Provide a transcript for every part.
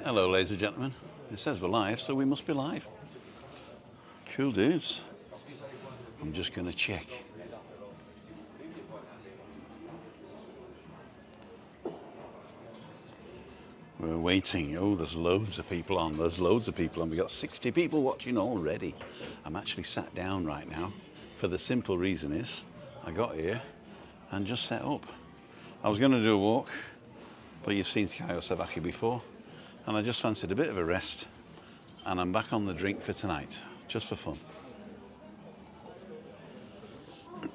Hello, ladies and gentlemen. It says we're live, so we must be live. Cool dudes. I'm just going to check. We're waiting. Oh, there's loads of people on. There's loads of people on. We've got 60 people watching already. I'm actually sat down right now for the simple reason is I got here and just set up. I was going to do a walk, but you've seen Callao Salvaje before, and I just fancied a bit of a rest, and I'm back on the drink for tonight, just for fun.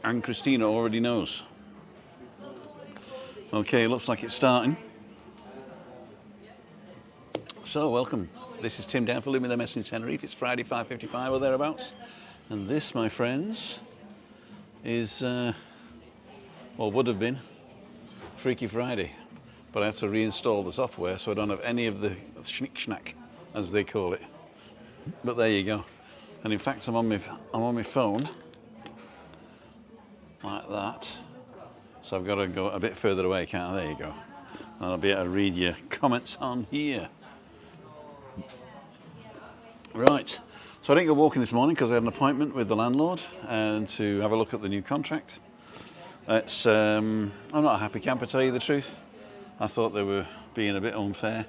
And Christina already knows. Okay, looks like it's starting. So, welcome. This is Tim down for Living the Mess in Tenerife. It's Friday, 5:55 or thereabouts. And this, my friends, is, well, would have been Freaky Friday. But I had to reinstall the software, so I don't have any of the schnick-schnack, as they call it. But there you go. And in fact, I'm on my phone, like that. So I've got to go a bit further away, can't I? There you go. And I'll be able to read your comments on here. Right. So I didn't go walking this morning because I had an appointment with the landlord and to have a look at the new contract. It's I'm not a happy camper, to tell you the truth. I thought they were being a bit unfair,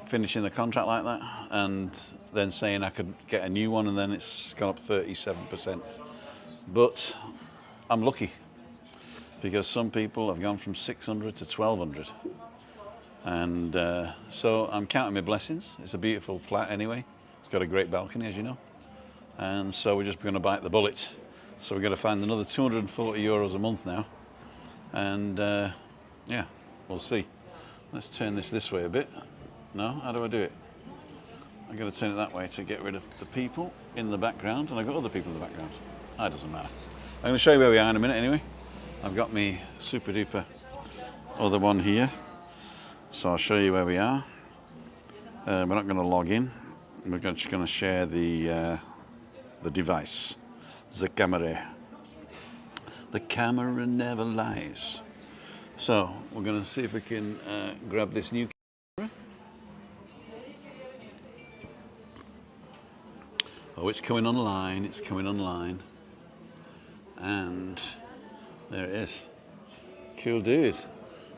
finishing the contract like that, and then saying I could get a new one, and then it's gone up 37%. But I'm lucky because some people have gone from 600 to 1200, and so I'm counting my blessings. It's a beautiful flat anyway. It's got a great balcony, as you know, and so we're just going to bite the bullet. So we're going to find another 240 euros a month now, and yeah, we'll see. Let's turn this way a bit. No, how do I do it? I've got to turn it that way to get rid of the people in the background, and I've got other people in the background. It doesn't matter. I'm going to show you where we are in a minute anyway. I've got me super duper other one here, so I'll show you where we are. We're not going to log in. We're just going to share the device, the camera. The camera never lies. So we're going to see if we can grab this new camera. Oh, it's coming online. It's coming online. And there it is. Cool dude.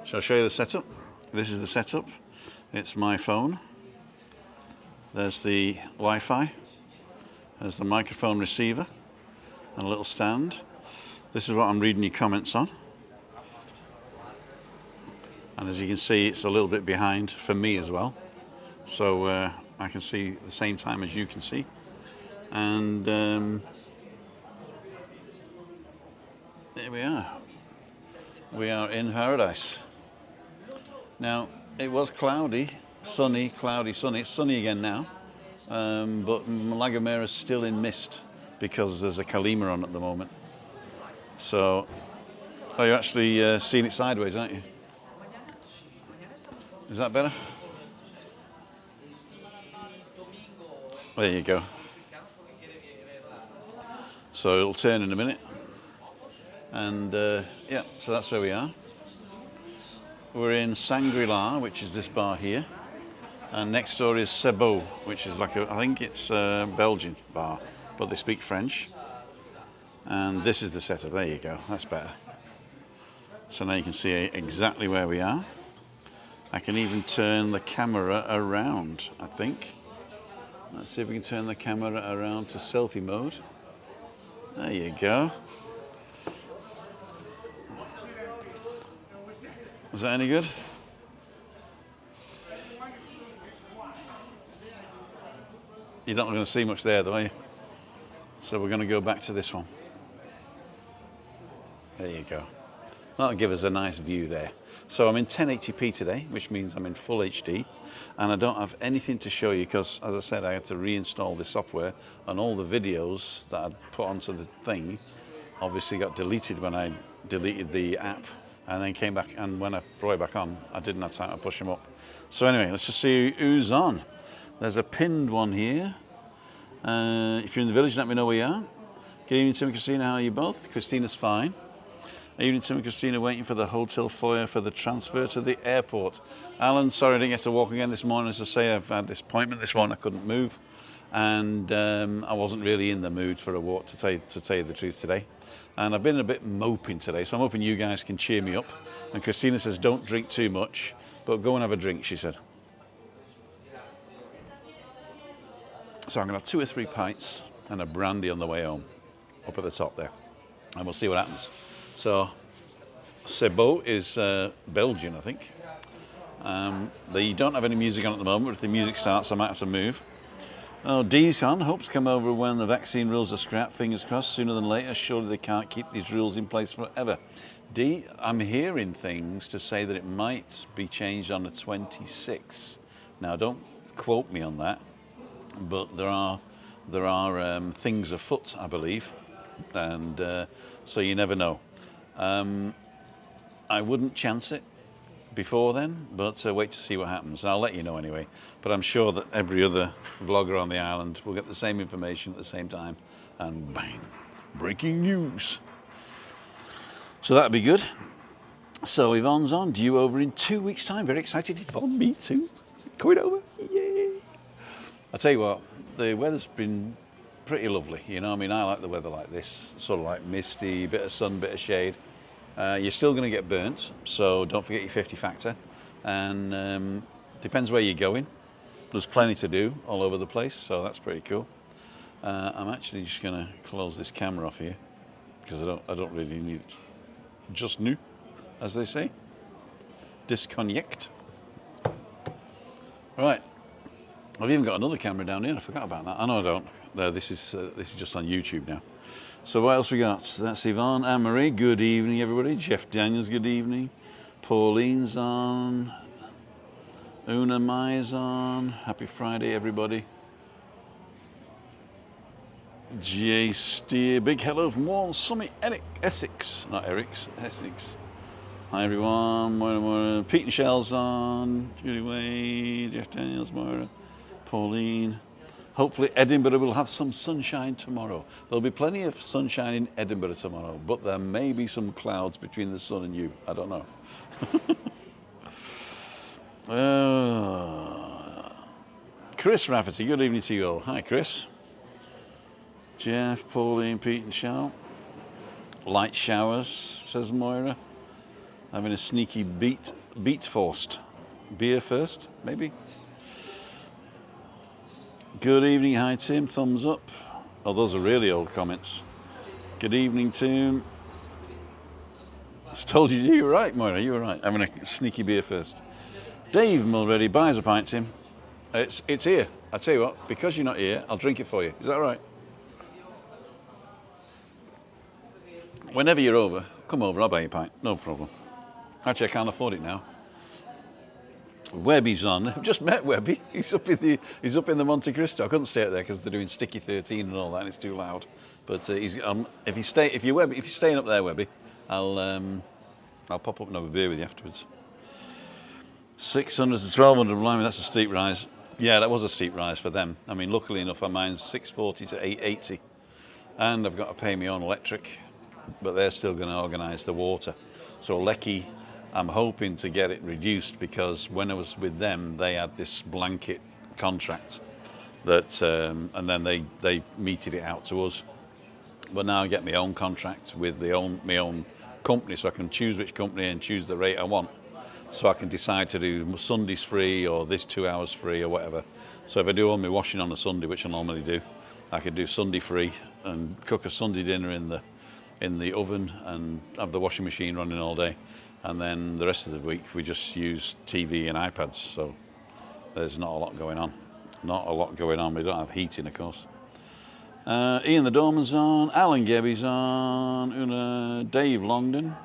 Shall I show you the setup? This is the setup. It's my phone. There's the Wi-Fi. There's the microphone receiver and a little stand. This is what I'm reading your comments on. And as you can see, it's a little bit behind for me as well. So I can see the same time as you can see. And there we are. We are in paradise. Now, it was cloudy, sunny, cloudy, sunny. It's sunny again now. But La Gomera is still in mist because there's a Calima on at the moment. So, oh, you're actually seeing it sideways, aren't you? Is that better? There you go. So it'll turn in a minute. And yeah, so that's where we are. We're in Shangri-La, which is this bar here. And next door is Sebo, which is like I think it's a Belgian bar, but they speak French. And this is the setup. There you go. That's better. So now you can see exactly where we are. I can even turn the camera around, I think. Let's see if we can turn the camera around to selfie mode. There you go. Is that any good? You're not going to see much there, though, are you? So we're going to go back to this one. There you go. That'll give us a nice view there. So I'm in 1080p today, which means I'm in full HD, and I don't have anything to show you because, as I said, I had to reinstall the software, and all the videos that I'd put onto the thing obviously got deleted when I deleted the app, and then came back, and when I brought it back on, I didn't have time to push them up. So anyway, let's just see who's on. There's a pinned one here. If you're in the village, let me know where you are. Good evening, Tim and Christina. How are you both? Christina's fine. Evening, Tim and Christina, waiting for the hotel foyer for the transfer to the airport. Alan, sorry I didn't get to walk again this morning. As I say, I've had this appointment this morning. I couldn't move, and I wasn't really in the mood for a walk, to tell you the truth, today. And I've been a bit moping today, so I'm hoping you guys can cheer me up. And Christina says, don't drink too much, but go and have a drink, she said. So I'm going to have 2 or 3 pints and a brandy on the way home, up at the top there, and we'll see what happens. So, Sebo is Belgian, I think. They don't have any music on at the moment, but if the music starts, I might have to move. Oh, Dee's on. Hopes to come over when the vaccine rules are scrapped. Fingers crossed, sooner than later. Surely they can't keep these rules in place forever. Dee, I'm hearing things to say that it might be changed on the 26th. Now, don't quote me on that, but there are things afoot, I believe, and so you never know. I wouldn't chance it before then, but wait to see what happens. I'll let you know anyway. But I'm sure that every other vlogger on the island will get the same information at the same time, and bang, breaking news. So that'd be good. So Yvonne's on, due over in 2 weeks' time. Very excited, Yvonne, me too. Coming over, yay! I tell you what, the weather's been pretty lovely. You know, I mean, I like the weather like this, sort of like misty, bit of sun, bit of shade. You're still going to get burnt, so don't forget your 50 factor. And depends where you're going. There's plenty to do all over the place, so that's pretty cool. I'm actually just going to close this camera off here because I don't really need it. Just new, as they say. Disconnect. Right. I've even got another camera down here. I forgot about that. I know I don't. No, this is just on YouTube now. So what else we got? That's Yvonne, Anne-Marie. Good evening, everybody. Jeff Daniels. Good evening. Pauline's on. Una Mai's on. Happy Friday, everybody. Jay Steer. Big hello from Wall Summit, Essex. Not Eric's, Essex. Hi, everyone. Moira. Pete and Shell's on. Julie Wade. Jeff Daniels. Moira. Pauline. Hopefully Edinburgh will have some sunshine tomorrow. There'll be plenty of sunshine in Edinburgh tomorrow, but there may be some clouds between the sun and you. I don't know. Chris Rafferty, good evening to you all. Hi, Chris. Jeff, Pauline, Pete and Shell. Light showers, says Moira. Having a sneaky beat forced. Beer first, maybe? Good evening, hi Tim, thumbs up. Oh, those are really old comments. Good evening, Tim. I told you, you were right, Moira, you were right. Having a sneaky beer first. Dave Mulready buys a pint, Tim. It's here. I tell you what, because you're not here, I'll drink it for you. Is that all right? Whenever you're over, come over, I'll buy you a pint, no problem. Actually, I can't afford it now. Webby's on. I've just met Webby. He's up in the Monte Cristo. I couldn't stay up there because they're doing Sticky 13 and all that, and it's too loud. But if you're staying up there, Webby, I'll pop up and have a beer with you afterwards. 600 to 1200, blimey, that's a steep rise. Yeah, that was a steep rise for them. I mean, luckily enough, mine's 640 to 880, and I've got to pay my own electric, but they're still going to organise the water. So Lecky, I'm hoping to get it reduced because when I was with them, they had this blanket contract that, and then they meted it out to us. But now I get my own contract with my own company, so I can choose which company and choose the rate I want. So I can decide to do Sundays free or this 2 hours free or whatever. So if I do all my washing on a Sunday, which I normally do, I could do Sunday free and cook a Sunday dinner in the oven and have the washing machine running all day. And then the rest of the week we just use TV and iPads, so there's not a lot going on. Not a lot going on. We don't have heating, of course. Ian the Dorman's on. Alan Gebby's on. Dave Longdon.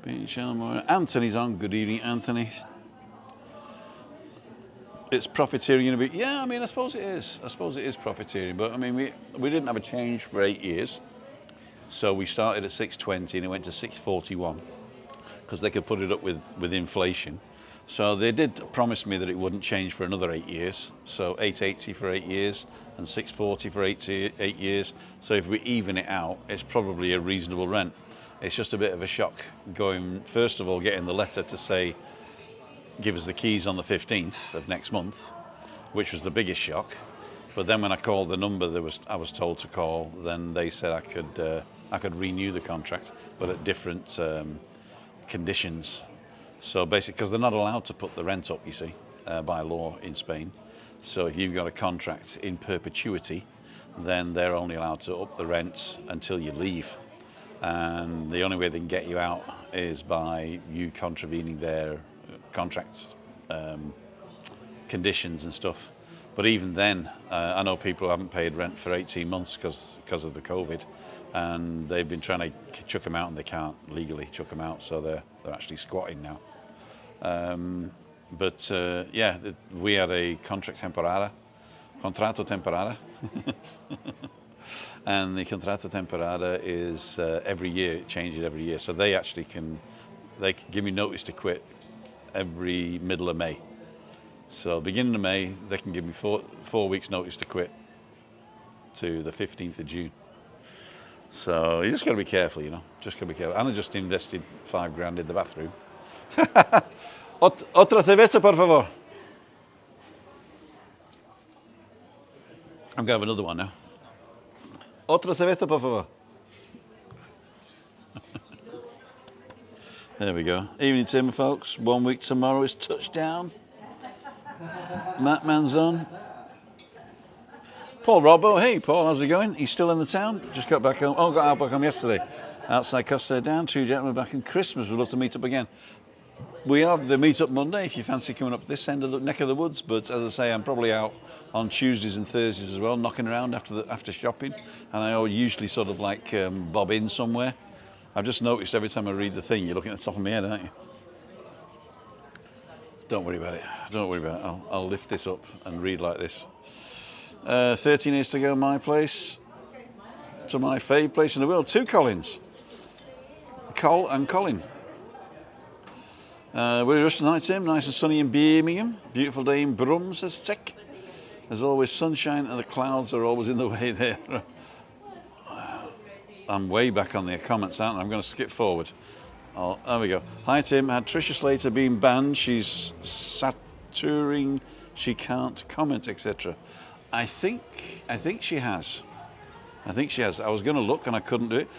Anthony's on. Good evening, Anthony. It's profiteering a bit. Yeah, I mean, I suppose it is. I suppose it is profiteering. But I mean, we didn't have a change for 8 years. So we started at 620 and it went to 641 because they could put it up with inflation. So they did promise me that it wouldn't change for another 8 years. So 880 for 8 years and 640 for 8 years. So if we even it out, it's probably a reasonable rent. It's just a bit of a shock going, first of all, getting the letter to say, give us the keys on the 15th of next month, which was the biggest shock. But then when I called the number I was told to call, then they said I could renew the contract, but at different conditions. So basically, because they're not allowed to put the rent up, you see, by law in Spain. So if you've got a contract in perpetuity, then they're only allowed to up the rent until you leave. And the only way they can get you out is by you contravening their contracts, conditions and stuff. But even then, I know people who haven't paid rent for 18 months because of the COVID, and they've been trying to chuck them out and they can't legally chuck them out, so they're actually squatting now. Yeah, we had a contrato temporada, and the contrato temporada is every year, it changes every year. So they can give me notice to quit every middle of May. So beginning of May, they can give me four weeks notice to quit to the 15th of June. So you just got to be careful, you know, just got to be careful. And I just invested $5,000 in the bathroom. Otra cerveza, por favor. I'm going to have another one now. Otra cerveza, por favor. There we go. Evening, Tim, folks. 1 week tomorrow is touchdown. Matt Manzon. Paul Robbo. Hey, Paul, how's it going? He's still in the town? Just got back home. Oh, got out back home yesterday. Outside Costa down. Two gentlemen back in Christmas. We'd love to meet up again. We have the meet up Monday if you fancy coming up this end of the neck of the woods. But as I say, I'm probably out on Tuesdays and Thursdays as well, knocking around after shopping. And I usually sort of like bob in somewhere. I've just noticed every time I read the thing, you're looking at the top of my head, aren't you? Don't worry about it. Don't worry about it. I'll lift this up and read like this. 13 years to go, my place. To my fave place in the world. Two Collins. Col and Colin. We're just tonight, Tim. Nice and sunny in Birmingham. Beautiful day in Brum, says Tech. There's always sunshine and the clouds are always in the way there. I'm way back on the comments, aren't I? I'm going to skip forward. Oh, there we go. Hi, Tim. Had Tricia Slater been banned? She's saturing. She can't comment, etc. I think she has. I think she has. I was going to look and I couldn't do it.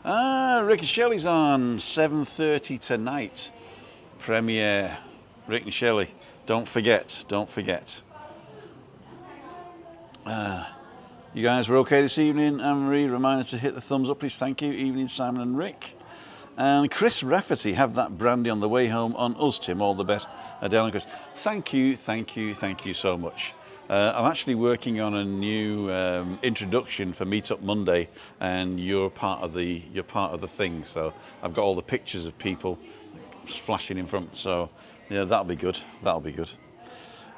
Rick and Shelley's on 7:30 tonight. Premiere. Rick and Shelley. Don't forget. Don't forget. You guys were okay this evening. Anne-Marie, reminder to hit the thumbs up, please. Thank you. Evening, Simon and Rick. And Chris Rafferty, have that brandy on the way home on us, Tim. All the best, Adele and Chris. Thank you so much. I'm actually working on a new introduction for Meetup Monday, and you're part of the thing. So I've got all the pictures of people flashing in front. So yeah, that'll be good. That'll be good.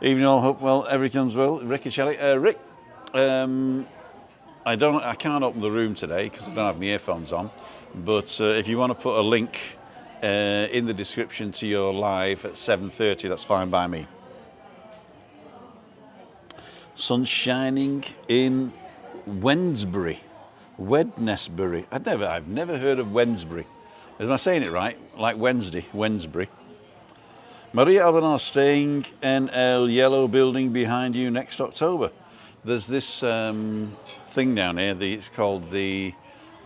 Evening all. Hope well. Everything's well. Rick and Shelley. Rick, I can't open the room today because I don't have my earphones on. But if you want to put a link in the description to your live at 7:30, that's fine by me. Sun shining in Wednesbury. I've never heard of Wednesbury. Am I saying it right? Like Wednesday, Wednesbury. Maria Albanor staying in El Yellow building behind you next October. There's this thing down here. It's called the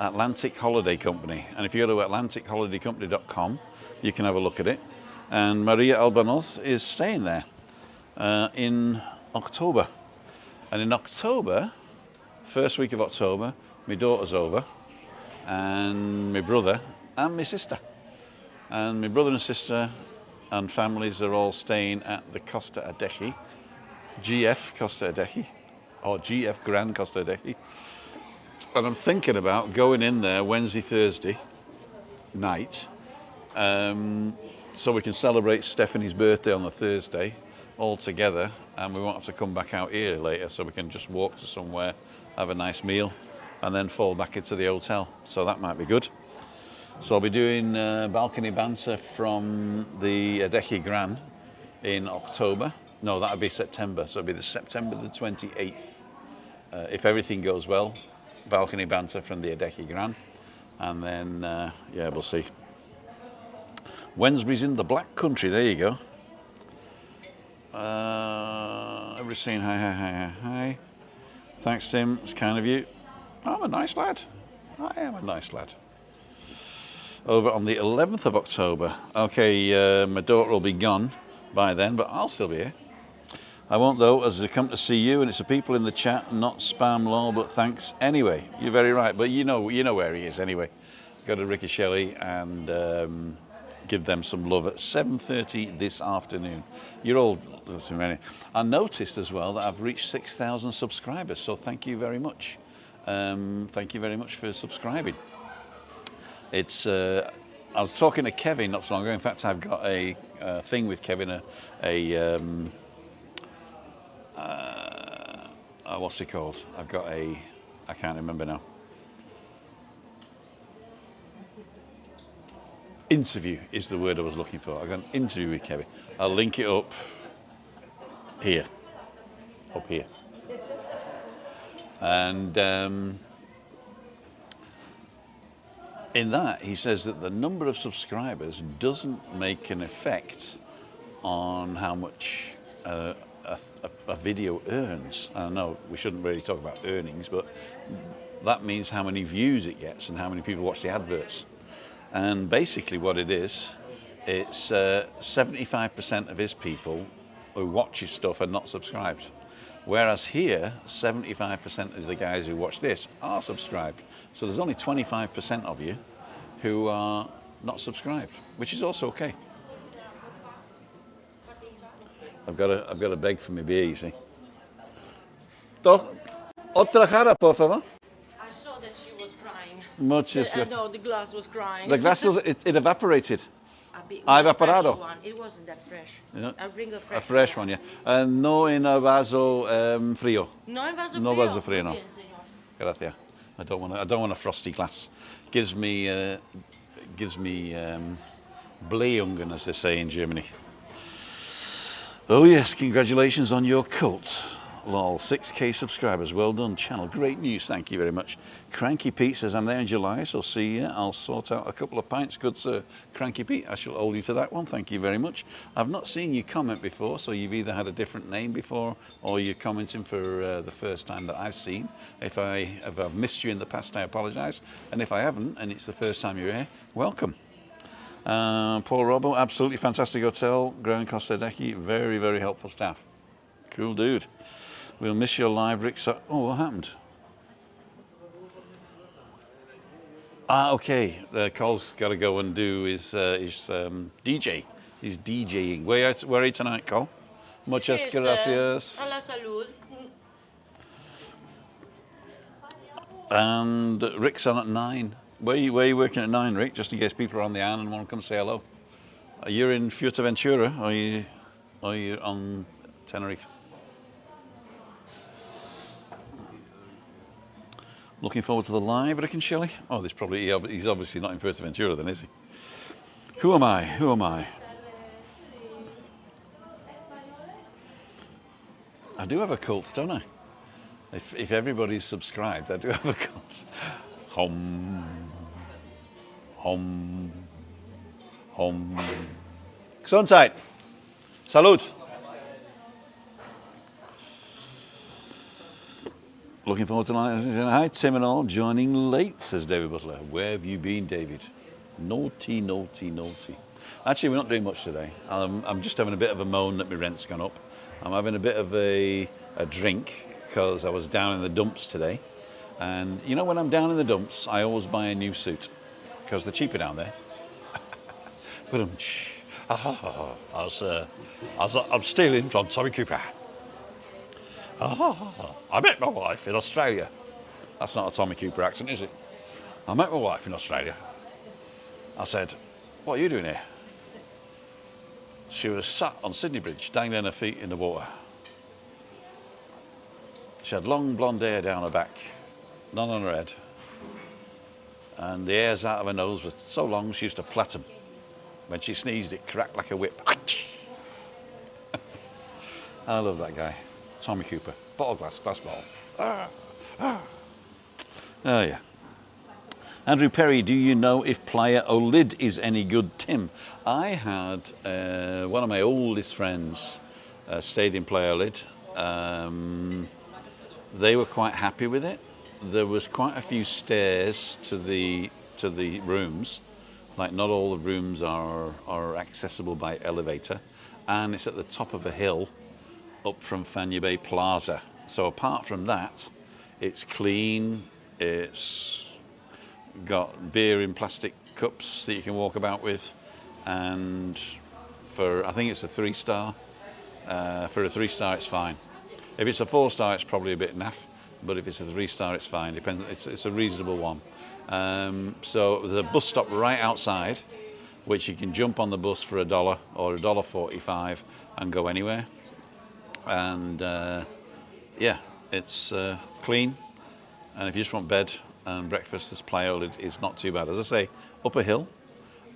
Atlantic Holiday Company, and if you go to atlanticholidaycompany.com, you can have a look at it. And Maria Albanoth is staying there in October. And in October, first week of October, my daughter's over, and my brother and my sister. And my brother and sister and families are all staying at the Costa Adeje, GF Costa Adeje, or GF Grand Costa Adeje. And I'm thinking about going in there Wednesday, Thursday night, so we can celebrate Stephanie's birthday on the Thursday all together, and we won't have to come back out here later, so we can just walk to somewhere, have a nice meal, and then fall back into the hotel. So that might be good. So I'll be doing balcony banter from the Adeje Gran in October. No, that'll be September, so it'll be the September the 28th. If everything goes well, balcony banter from the Adeje Gran. And then, yeah, we'll see. Wednesbury's in the Black Country. There you go. Everybody's saying hi, hi, hi, hi, hi. Thanks, Tim. It's kind of you. I'm a nice lad. I am a nice lad. Over on the 11th of October. Okay, my daughter will be gone by then, but I'll still be here. I won't though, as I come to see you, and it's the people in the chat, not spam law, but thanks anyway. You're very right, but you know where he is anyway. Go to Ricky Shelley and give them some love at 7:30 this afternoon. You're all listening. I noticed as well that I've reached 6,000 subscribers, so thank you very much. Thank you very much for subscribing. It's I was talking to Kevin not so long ago. In fact, I've got a thing with Kevin, what's it called? I've got I can't remember now. Interview is the word I was looking for. I've got an interview with Kevin. I'll link it up here. And in that, he says that the number of subscribers doesn't make an effect on how much a video earns. I know we shouldn't really talk about earnings, but that means how many views it gets and how many people watch the adverts. And basically what it is, it's 75% of his people who watch his stuff are not subscribed. Whereas here, 75% of the guys who watch this are subscribed. So there's only 25% of you who are not subscribed, which is also okay. I've got to beg for my beer, you see. Otra jarra, por favor. I saw that she was crying. Muchas No, the glass was crying. The glass it evaporated. I've evaporado. It wasn't that fresh. Yeah. I'll bring a fresh. A fresh one, yeah. And no en a vaso frío. No en vaso frío. No vaso frío, no. Bien, señor. Gracias. I don't want a frosty glass. Gives me Blähungen, as they say in Germany. Oh yes, congratulations on your cult. Lol, 6K subscribers, well done channel, great news, thank you very much. Cranky Pete says I'm there in July, so see you, I'll sort out a couple of pints, good sir. Cranky Pete, I shall hold you to that one, thank you very much. I've not seen you comment before, so you've either had a different name before or you're commenting for the first time that I've seen. If I've missed you in the past, I apologise, and if I haven't and it's the first time you're here, welcome. Paul Robbo, absolutely fantastic hotel, Grand Costa Decky, very, very helpful staff. Cool dude. We'll miss your live, Rick. Oh, what happened? Okay. Cole's got to go and do his DJ. He's DJing. Where are you tonight, Cole? Muchas gracias. A la salud. And Rick's on at 9. Where are you working at 9, Rick? Just in case people are on the island and want to come say hello. Are you in Fuerteventura or are you on Tenerife? Looking forward to the live, Rick and Shelley. Oh, he's obviously not in Fuerteventura then, is he? Who am I? I do have a cult, don't I? If everybody's subscribed, I do have a cult. Hom. Gesundheit. Salud. Looking forward to tonight. Hi, Tim and all. Joining late, says David Butler. Where have you been, David? Naughty, naughty, naughty. Actually, we're not doing much today. I'm just having a bit of a moan that my rent's gone up. I'm having a bit of a drink because I was down in the dumps today. And you know, when I'm down in the dumps, I always buy a new suit because they're cheaper down there. But I'm stealing from Tommy Cooper. I met my wife in Australia. That's not a Tommy Cooper accent, is it? I met my wife in Australia. I said, what are you doing here? She was sat on Sydney Bridge, dangling her feet in the water. She had long blonde hair down her back, none on her head. And the hairs out of her nose were so long she used to plait them. When she sneezed, it cracked like a whip. I love that guy. Tommy Cooper, glass bottle. Oh yeah. Andrew Perry, do you know if Playa Olid is any good, Tim? I had one of my oldest friends stayed in Playa Olid. They were quite happy with it. There was quite a few stairs to the rooms. Like not all the rooms are accessible by elevator, and it's at the top of a hill up from Fania Bay Plaza. So apart from that, it's clean. It's got beer in plastic cups that you can walk about with, and I think it's a 3-star. For a 3-star, it's fine. If it's a 4-star, it's probably a bit naff, but if it's a 3-star, it's fine. Depends. It's a reasonable one. So there's a bus stop right outside, which you can jump on the bus for $1 or $1.45 and go anywhere. And yeah, it's clean. And if you just want bed and breakfast, this Playa Olid is not too bad. As I say, up a hill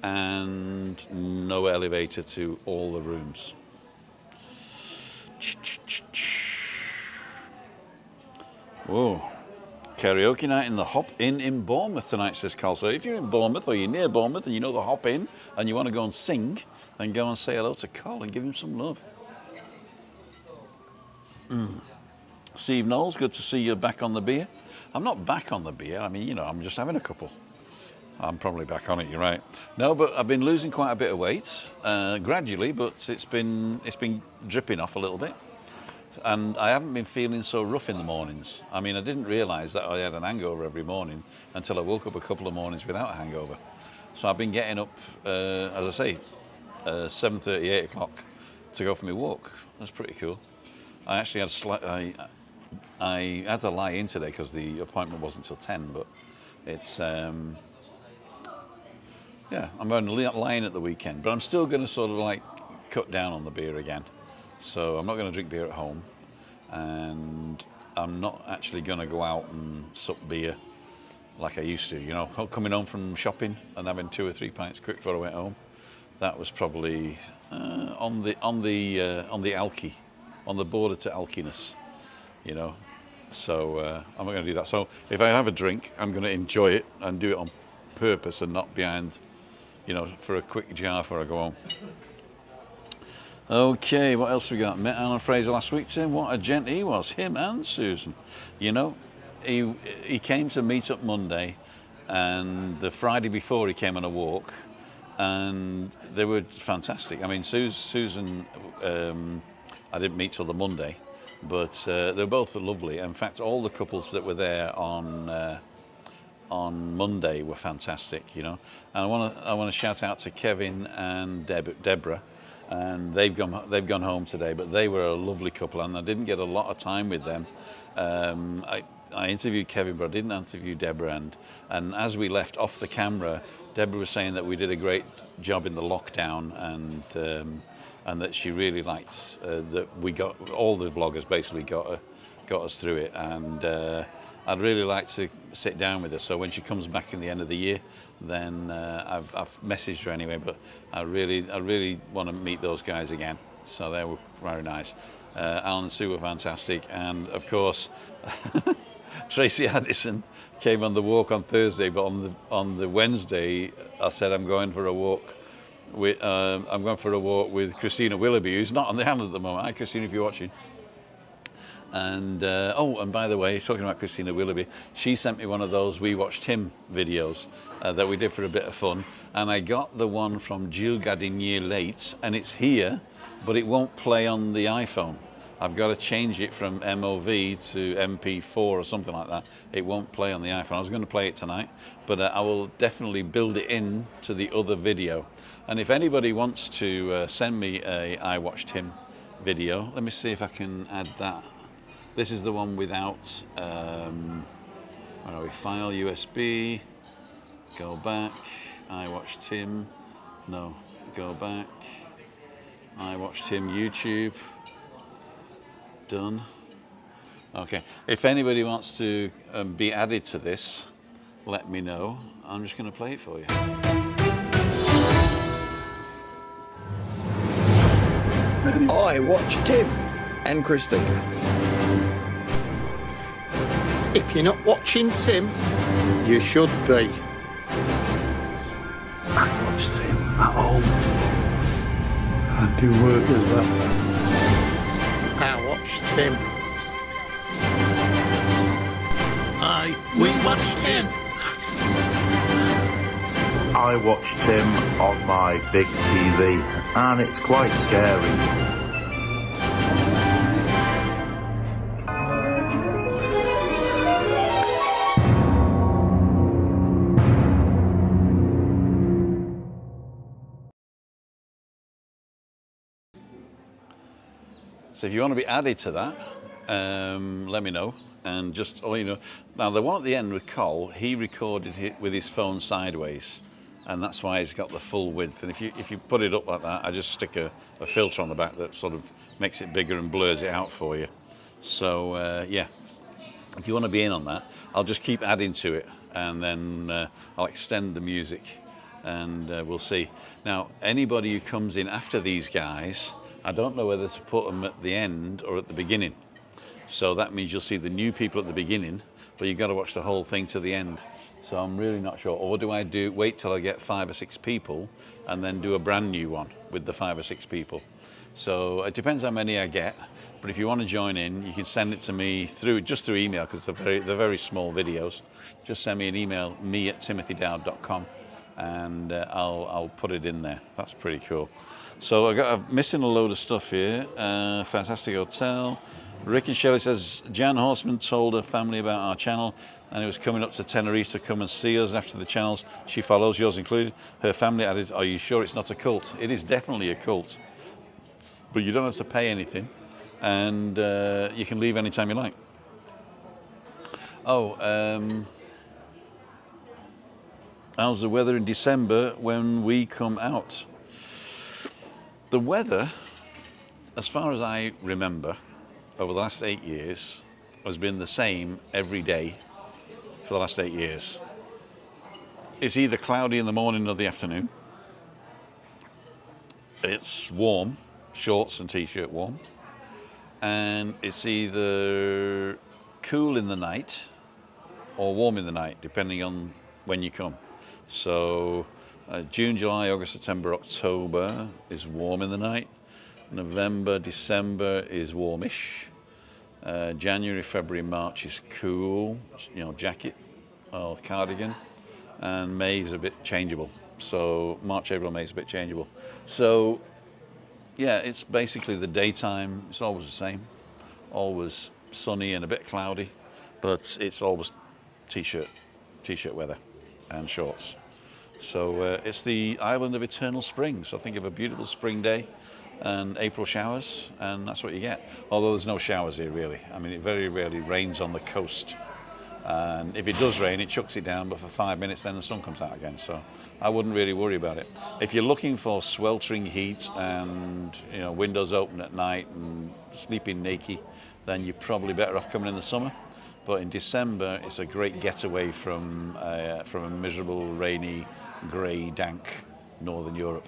and no elevator to all the rooms. Whoa. Karaoke night in the Hop Inn in Bournemouth tonight, says Carl. So if you're in Bournemouth or you're near Bournemouth and you know the Hop Inn and you want to go and sing, then go and say hello to Carl and give him some love. Steve Knowles, good to see you back on the beer. I'm not back on the beer. I mean, you know, I'm just having a couple. I'm probably back on it, you're right. No, but I've been losing quite a bit of weight, gradually, but it's been dripping off a little bit. And I haven't been feeling so rough in the mornings. I mean, I didn't realise that I had an hangover every morning until I woke up a couple of mornings without a hangover. So I've been getting up, as I say, 7:30, 8 o'clock to go for my walk. That's pretty cool. I actually had I had to lie in today because the appointment wasn't till 10, but it's, yeah, I'm going to lie in at the weekend, but I'm still going to sort of like cut down on the beer again. So I'm not going to drink beer at home, and I'm not actually going to go out and sup beer like I used to. You know, coming home from shopping and having 2 or 3 pints quick before I went home. That was probably on the alky, on the border to alkiness, you know. So I'm not going to do that. So if I have a drink, I'm going to enjoy it and do it on purpose and not behind, you know, for a quick jar before I go home. Okay, what else we got? Met Alan Fraser last week, Tim. What a gent he was, him and Susan. You know, he came to meet up Monday, and the Friday before he came on a walk, and they were fantastic. I mean, Susan, I didn't meet till the Monday, but they were both lovely. In fact, all the couples that were there on Monday were fantastic. You know, and I want to shout out to Kevin and Deborah. And they've gone home today, but they were a lovely couple, and I didn't get a lot of time with them. I interviewed Kevin, but I didn't interview Deborah, and as we left off the camera, Deborah was saying that we did a great job in the lockdown, and that she really liked that we got all the vloggers basically got us through it, and I'd really like to sit down with her. So when she comes back in the end of the year, then I've messaged her anyway. But I really want to meet those guys again. So they were very nice. Alan and Sue were fantastic, and of course, Tracy Addison came on the walk on Thursday. But on the Wednesday, I said I'm going for a walk with Christina Willoughby, who's not on the island at the moment. Hi, Christina, if you're watching. And and by the way, talking about Christina Willoughby, she sent me one of those We Watched Him videos that we did for a bit of fun, and I got the one from Gilles Gardinier Late, and it's here, but it won't play on the iPhone. I've got to change it from MOV to MP4 or something like that. It won't play on the iPhone. I was going to play it tonight, but I will definitely build it in to the other video. And if anybody wants to send me a I Watched Him video, let me see if I can add that. This is the one without, where are we? File, USB, go back, I Watched Him, no, go back, I Watched Him, YouTube, done. Okay, if anybody wants to be added to this, let me know. I'm just going to play it for you. I Watched Tim and Christine. If you're not watching Tim, you should be. watched him at home and do work as well. I watched him. We watched him. I watched him on my big TV, and it's quite scary. So if you want to be added to that, let me know. And just, you know, now the one at the end with Col, he recorded it with his phone sideways, and that's why it's got the full width. And if you put it up like that, I just stick a filter on the back that sort of makes it bigger and blurs it out for you. So yeah, if you want to be in on that, I'll just keep adding to it, and then I'll extend the music, and we'll see. Now, anybody who comes in after these guys, I don't know whether to put them at the end or at the beginning. So that means you'll see the new people at the beginning, but you've got to watch the whole thing to the end. So I'm really not sure. Or do I wait till I get 5 or 6 people and then do a brand new one with the 5 or 6 people? So it depends how many I get. But if you want to join in, you can send it to me just through email, because they're very small videos. Just send me an email, me@timothydowd.com, and I'll put it in there. That's pretty cool. So I'm missing a load of stuff here. Fantastic hotel. Rick and Shelley says, Jan Horseman told her family about our channel, and it was coming up to Tenerife to come and see us after the channels she follows, yours included. Her family added, are you sure it's not a cult? It is definitely a cult, but you don't have to pay anything, and you can leave anytime you like. How's the weather in December when we come out? The weather, as far as I remember, over the last 8 years, has been the same every day for the last 8 years. It's either cloudy in the morning or the afternoon. It's warm, shorts and t-shirt warm. And it's either cool in the night or warm in the night, depending on when you come. So June, July, August, September, October is warm in the night. November, December is warmish. January, February, March is cool, you know, jacket or cardigan. And May is a bit changeable. So March, April, May is a bit changeable. So yeah, it's basically the daytime. It's always the same, always sunny and a bit cloudy, but it's always t-shirt weather and shorts. So it's the island of eternal spring. So think of a beautiful spring day and April showers, and that's what you get. Although there's no showers here really. I mean, it very rarely rains on the coast. And if it does rain, it chucks it down, but for 5 minutes then the sun comes out again. So I wouldn't really worry about it. If you're looking for sweltering heat and, you know, windows open at night and sleeping naked, then you're probably better off coming in the summer. But in December, it's a great getaway from a miserable, rainy, grey, dank Northern Europe.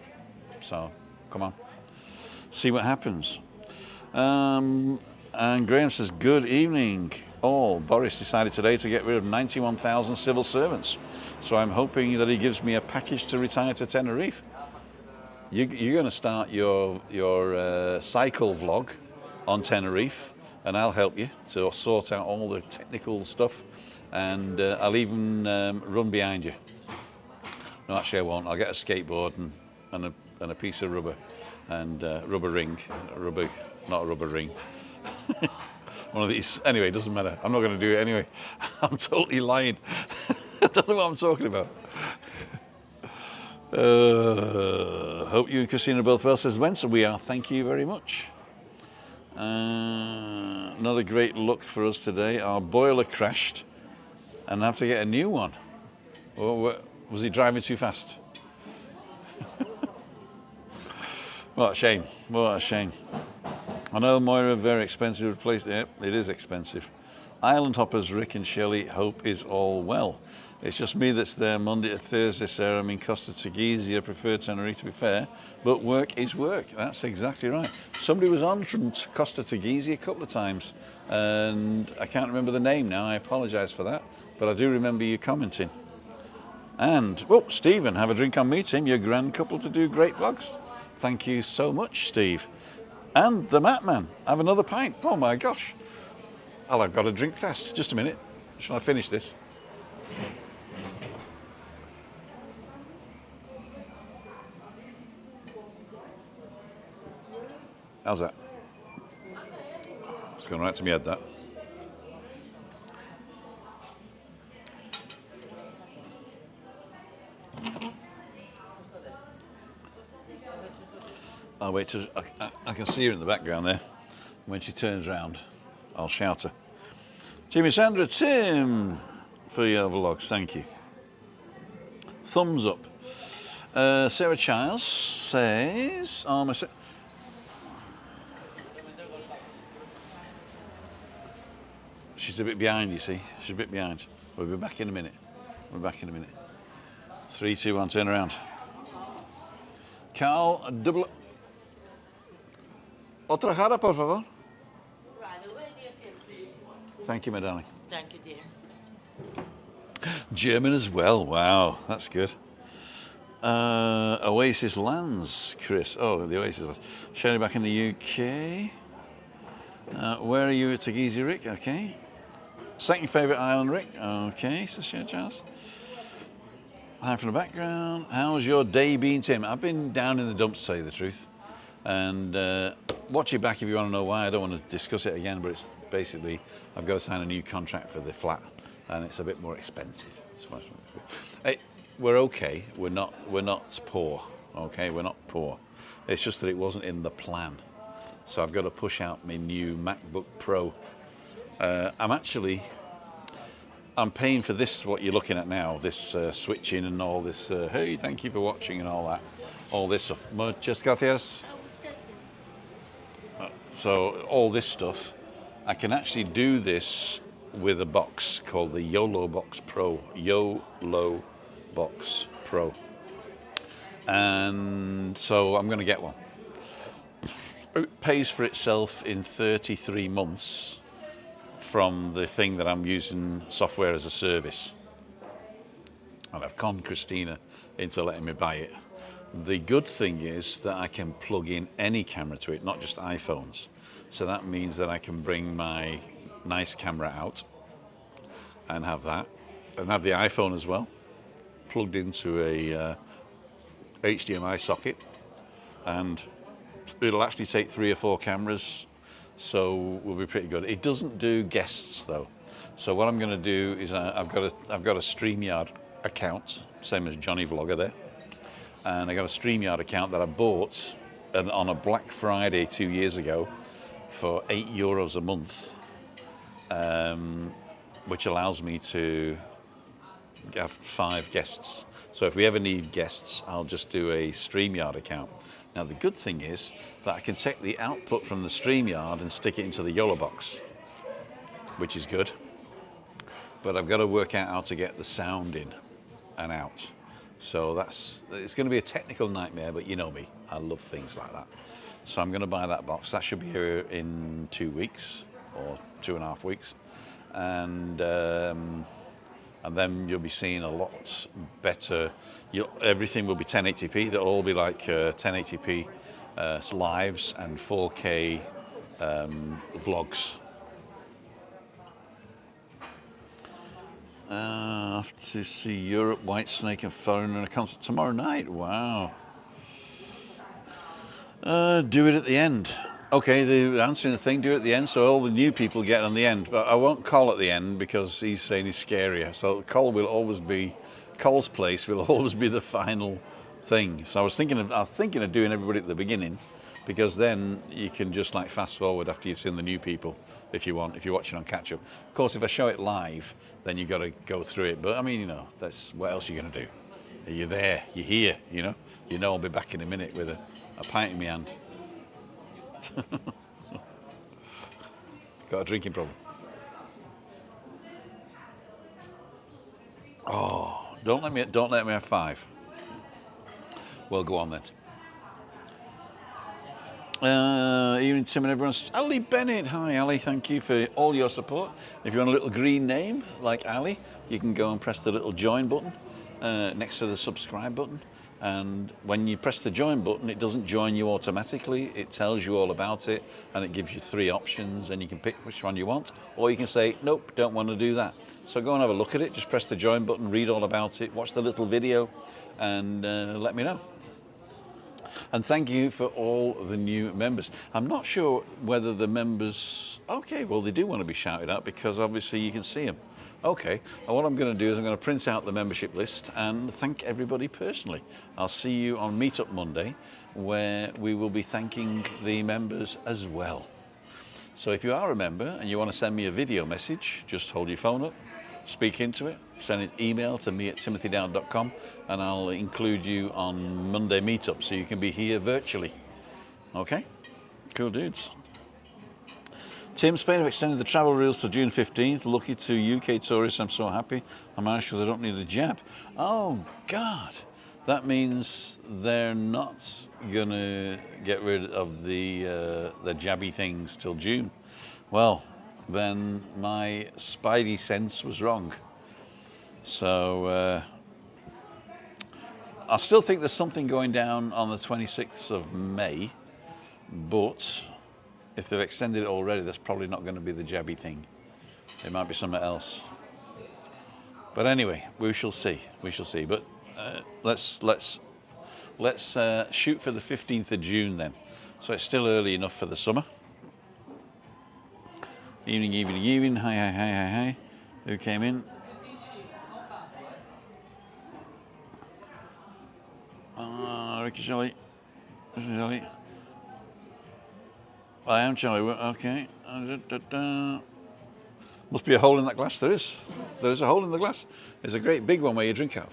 So come on, see what happens. And Graham says, good evening all. Boris decided today to get rid of 91,000 civil servants. So I'm hoping that he gives me a package to retire to Tenerife. You're going to start your cycle vlog on Tenerife, and I'll help you to sort out all the technical stuff, and I'll even run behind you. No, actually I won't. I'll get a skateboard and a piece of rubber and rubber ring, not a rubber ring. One of these. Anyway, it doesn't matter. I'm not going to do it anyway. I'm totally lying. I don't know what I'm talking about. Hope you and Christina are both well, says Wenzel. We are. Thank you very much. Not a great look for us today. Our boiler crashed and I have to get a new one. Oh, was he driving too fast? What a shame. What a shame. I know Moira, very expensive to replace. Yep, it is expensive. Island hoppers, Rick and Shelley, hope is all well. It's just me that's there Monday to Thursday, Sarah. I'm in Costa Teguise. I prefer Tenerife, to be fair, but work is work. That's exactly right. Somebody was on from Costa Teguise a couple of times, and I can't remember the name now. I apologise for that, but I do remember you commenting. And, well, Stephen, have a drink on me, Tim. You're a grand couple to do great vlogs. Thank you so much, Steve. And the Mat Man, have another pint. Oh my gosh. Well, I've got to drink fast. Just a minute. Shall I finish this? How's that? It's going right to my head, that. I'll wait till I can see her in the background there. When she turns round, I'll shout her. Jimmy Sandra, Tim, for your vlogs, thank you. Thumbs up. Sarah Childs says, she's a bit behind, you see. She's a bit behind. We'll be back in a minute. We're back in a minute. 3, 2, 1, turn around. Carl, double. Otra jarra, por favor. Right away, dear Tim. Thank you, my darling. Thank you, dear. German as well. Wow, that's good. Oasis Lands, Chris. Oh, the Oasis Lands. Showing back in the UK. Where are you at Tagizi, Rick? Okay. Second favourite island, Rick? Okay, so Charles. Hi from the background. How's your day been, Tim? I've been down in the dumps, to tell you the truth. And watch it back if you want to know why. I don't want to discuss it again, but it's basically I've got to sign a new contract for the flat, and it's a bit more expensive. Hey, we're okay. We're not poor. Okay, we're not poor. It's just that it wasn't in the plan, so I've got to push out my new MacBook Pro. I'm paying for this, what you're looking at now, this switching and all this, hey, thank you for watching and all that, all this stuff. Muchas gracias. So all this stuff, I can actually do this with a box called the YOLO Box Pro. YOLO Box Pro. And so I'm going to get one. It pays for itself in 33 months from the thing that I'm using software as a service. And I've conned Christina into letting me buy it. The good thing is that I can plug in any camera to it, not just iPhones. So that means that I can bring my nice camera out and have that, and have the iPhone as well, plugged into a HDMI socket, and it'll actually take 3 or 4 cameras, so we'll be pretty good. It doesn't do guests though. So what I'm going to do is I've got a StreamYard account, same as Johnny Vlogger there. And I got a StreamYard account that I bought on a Black Friday 2 years ago for €8 a month, which allows me to have 5 guests. So if we ever need guests, I'll just do a StreamYard account. Now the good thing is that I can take the output from the StreamYard and stick it into the YOLO box, which is good. But I've got to work out how to get the sound in and out. So it's going to be a technical nightmare, but you know me, I love things like that. So I'm going to buy that box. That should be here in 2 weeks or 2.5 weeks, and then you'll be seeing a lot better. Everything will be 1080p. They'll all be like 1080p lives and 4K vlogs. Off to see Europe, Whitesnake and Foreigner in a concert tomorrow night. Wow. Do it at the end. Okay, the answering the thing, do it at the end, so all the new people get on the end. But I won't call at the end because he's saying he's scarier. So Cole's place will always be the final thing. So I was thinking of doing everybody at the beginning, because then you can just like fast forward after you've seen the new people if you want, if you're watching on catch up. Of course, if I show it live, then you've got to go through it. But I mean, you know, that's what else are you going to do? You're there, you're here, you know. I'll be back in a minute with a pint in my hand. Got a drinking problem. Oh, don't let me have 5. Well, go on then. Evening, Tim and everyone. Ali Bennett. Hi, Ali. Thank you for all your support. If you want a little green name like Ali, you can go and press the little join button. next to the subscribe button. And when you press the join button, it doesn't join you automatically. It tells you all about it, and it gives you 3 options, and you can pick which one you want, or you can say, nope, don't want to do that. So go and have a look at it. Just press the join button, read all about it, watch the little video, and let me know. And thank you for all the new members. I'm not sure whether the members, okay, well, they do want to be shouted out because obviously you can see them. Okay, and what I'm going to do is I'm going to print out the membership list and thank everybody personally. I'll see you on Meetup Monday, where we will be thanking the members as well. So if you are a member and you want to send me a video message, just hold your phone up, speak into it, send an email to me at timothydown.com, and I'll include you on Monday Meetup so you can be here virtually. Okay, cool dudes. Tim, Spain have extended the travel rules to June 15th. Lucky to UK tourists, I'm so happy. I'm Irish because I don't need a jab. Oh, God. That means they're not going to get rid of the jabby things till June. Well, then my spidey sense was wrong. So I still think there's something going down on the 26th of May, but if they've extended it already, that's probably not going to be the jabby thing. It might be something else. But anyway, we shall see. We shall see. But let's shoot for the 15th of June then. So it's still early enough for the summer. Evening, evening, evening. Hi, hi, hi, hi, hi. Who came in? Ricky Shelley. Ricky Shelley. I am Charlie. Okay. Must be a hole in that glass. There is. There is a hole in the glass. There's a great big one where you drink out of.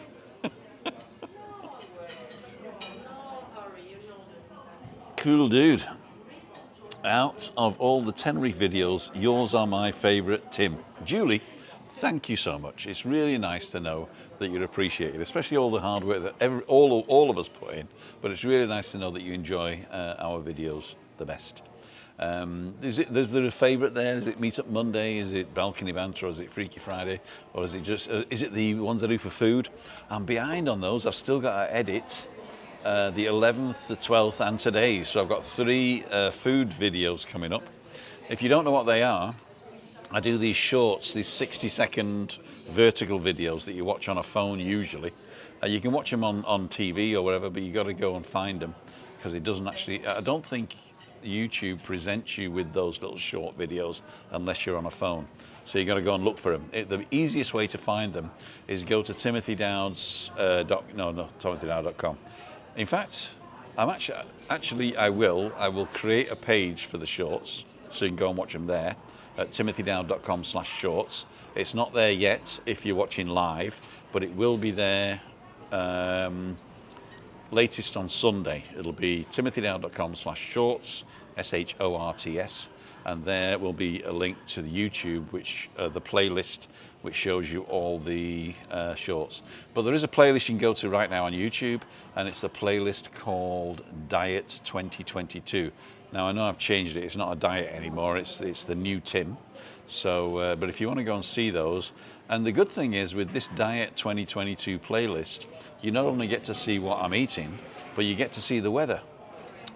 Cool dude. Out of all the Tenerife videos, yours are my favourite, Tim. Julie, thank you so much. It's really nice to know that you're appreciated, especially all the hard work that all of us put in. But it's really nice to know that you enjoy our videos the best. Is there a favourite there? Is it Meetup Monday? Is it Balcony Banter? Or is it Freaky Friday? Or is it just is it the ones I do for food? I'm behind on those. I've still got to edit the 11th, the 12th, and today's. So I've got 3 food videos coming up. If you don't know what they are, I do these shorts, these 60-second vertical videos that you watch on a phone usually. You can watch them on TV or whatever, but you got to go and find them because it doesn't actually. I don't think YouTube presents you with those little short videos unless you're on a phone. So you got to go and look for them. The easiest way to find them is go to timothydown.com. In fact, I'm I will create a page for the shorts, so you can go and watch them there at timothydown.com/shorts. It's not there yet if you're watching live, but it will be there latest on Sunday. It'll be timothydown.com/shorts, SHORTS, and there will be a link to the YouTube, which the playlist, which shows you all the shorts. But there is a playlist you can go to right now on YouTube, and it's the playlist called Diet 2022. Now I know I've changed it. It's not a diet anymore. It's the new Tim. So, but if you want to go and see those, and the good thing is with this Diet 2022 playlist, you not only get to see what I'm eating, but you get to see the weather.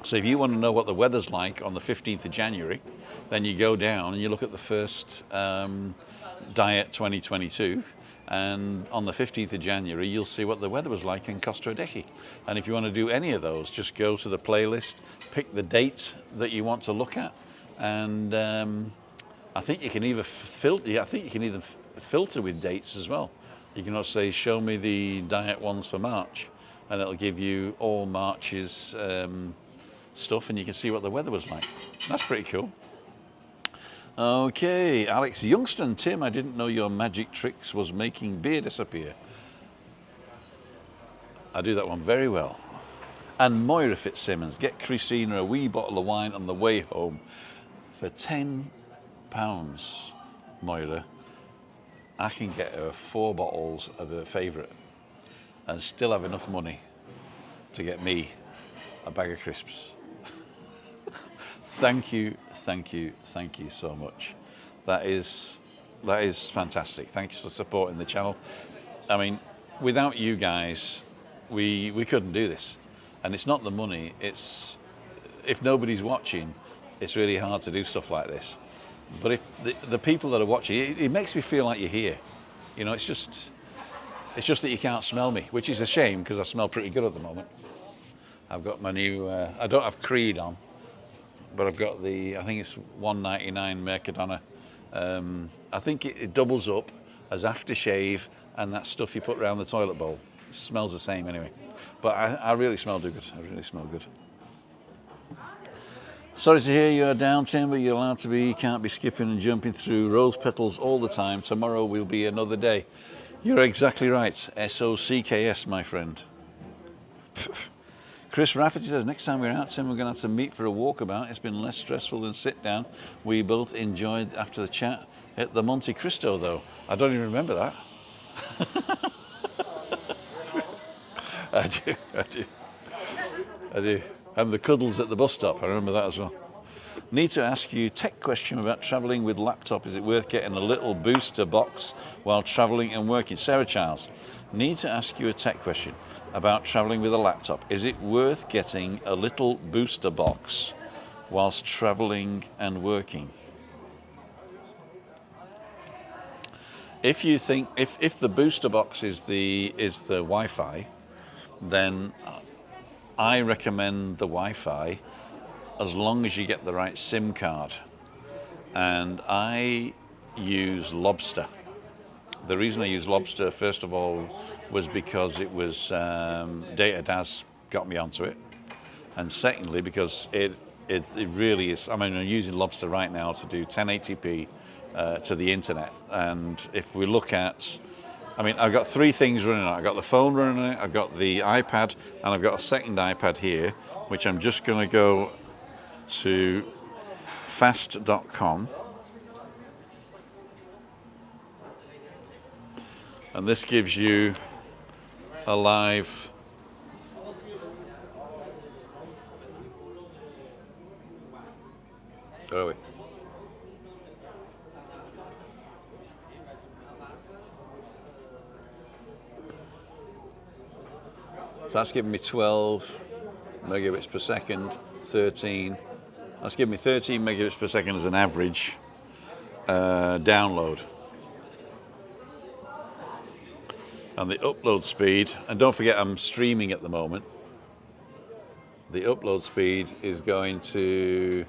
So if you want to know what the weather's like on the 15th of January, then you go down and you look at the first Diet 2022, and on the 15th of January, you'll see what the weather was like in Costa Rica. And if you want to do any of those, just go to the playlist, pick the date that you want to look at, and I think you can either filter with dates as well. You can also say, show me the diet ones for March, and it'll give you all March's stuff, and you can see what the weather was like. That's pretty cool. Okay, Alex Youngston, Tim, I didn't know your magic tricks was making beer disappear. I do that one very well. And Moira Fitzsimmons, get Christina a wee bottle of wine on the way home for £10. Moira, I can get her 4 bottles of her favourite and still have enough money to get me a bag of crisps. Thank you so much. That is fantastic. Thanks for supporting the channel. I mean, without you guys, we couldn't do this. And it's not the money, it's if nobody's watching, it's really hard to do stuff like this. But if the people that are watching, it makes me feel like you're here. You know, it's just that you can't smell me, which is a shame because I smell pretty good at the moment. I've got my new, I don't have Creed on, but I've got the, I think it's $1.99 Mercadona. I think it doubles up as aftershave and that stuff you put around the toilet bowl. It smells the same anyway. But I really smell good. I really smell good. Sorry to hear you're down, Tim, but you're allowed to be. Can't be skipping and jumping through rose petals all the time. Tomorrow will be another day. You're exactly right. SOCKS, my friend. Chris Rafferty says, next time we're out, Tim, we're going to have to meet for a walkabout. It's been less stressful than sit down. We both enjoyed after the chat at the Monte Cristo, though. I don't even remember that. I do. And the cuddles at the bus stop, I remember that as well. Need to ask you a tech question about travelling with laptop. Is it worth getting a little booster box while travelling and working? Sarah Childs. Need to ask you a tech question about travelling with a laptop. Is it worth getting a little booster box whilst travelling and working? If you think, if the booster box is the Wi-Fi, then I recommend the Wi-Fi as long as you get the right SIM card. And I use Lobster. The reason I use Lobster, first of all, was because it was Data Daz got me onto it, and secondly because it really is. I mean, I'm using Lobster right now to do 1080p to the internet, and if we look at, I mean, I've got three things running on it. I've got the phone running on it, I've got the iPad, and I've got a second iPad here, which I'm just going to go to fast.com. And this gives you a live So that's giving me 12 megabits per second, 13. That's giving me 13 megabits per second as an average download. And the upload speed, and don't forget I'm streaming at the moment, the upload speed is going to,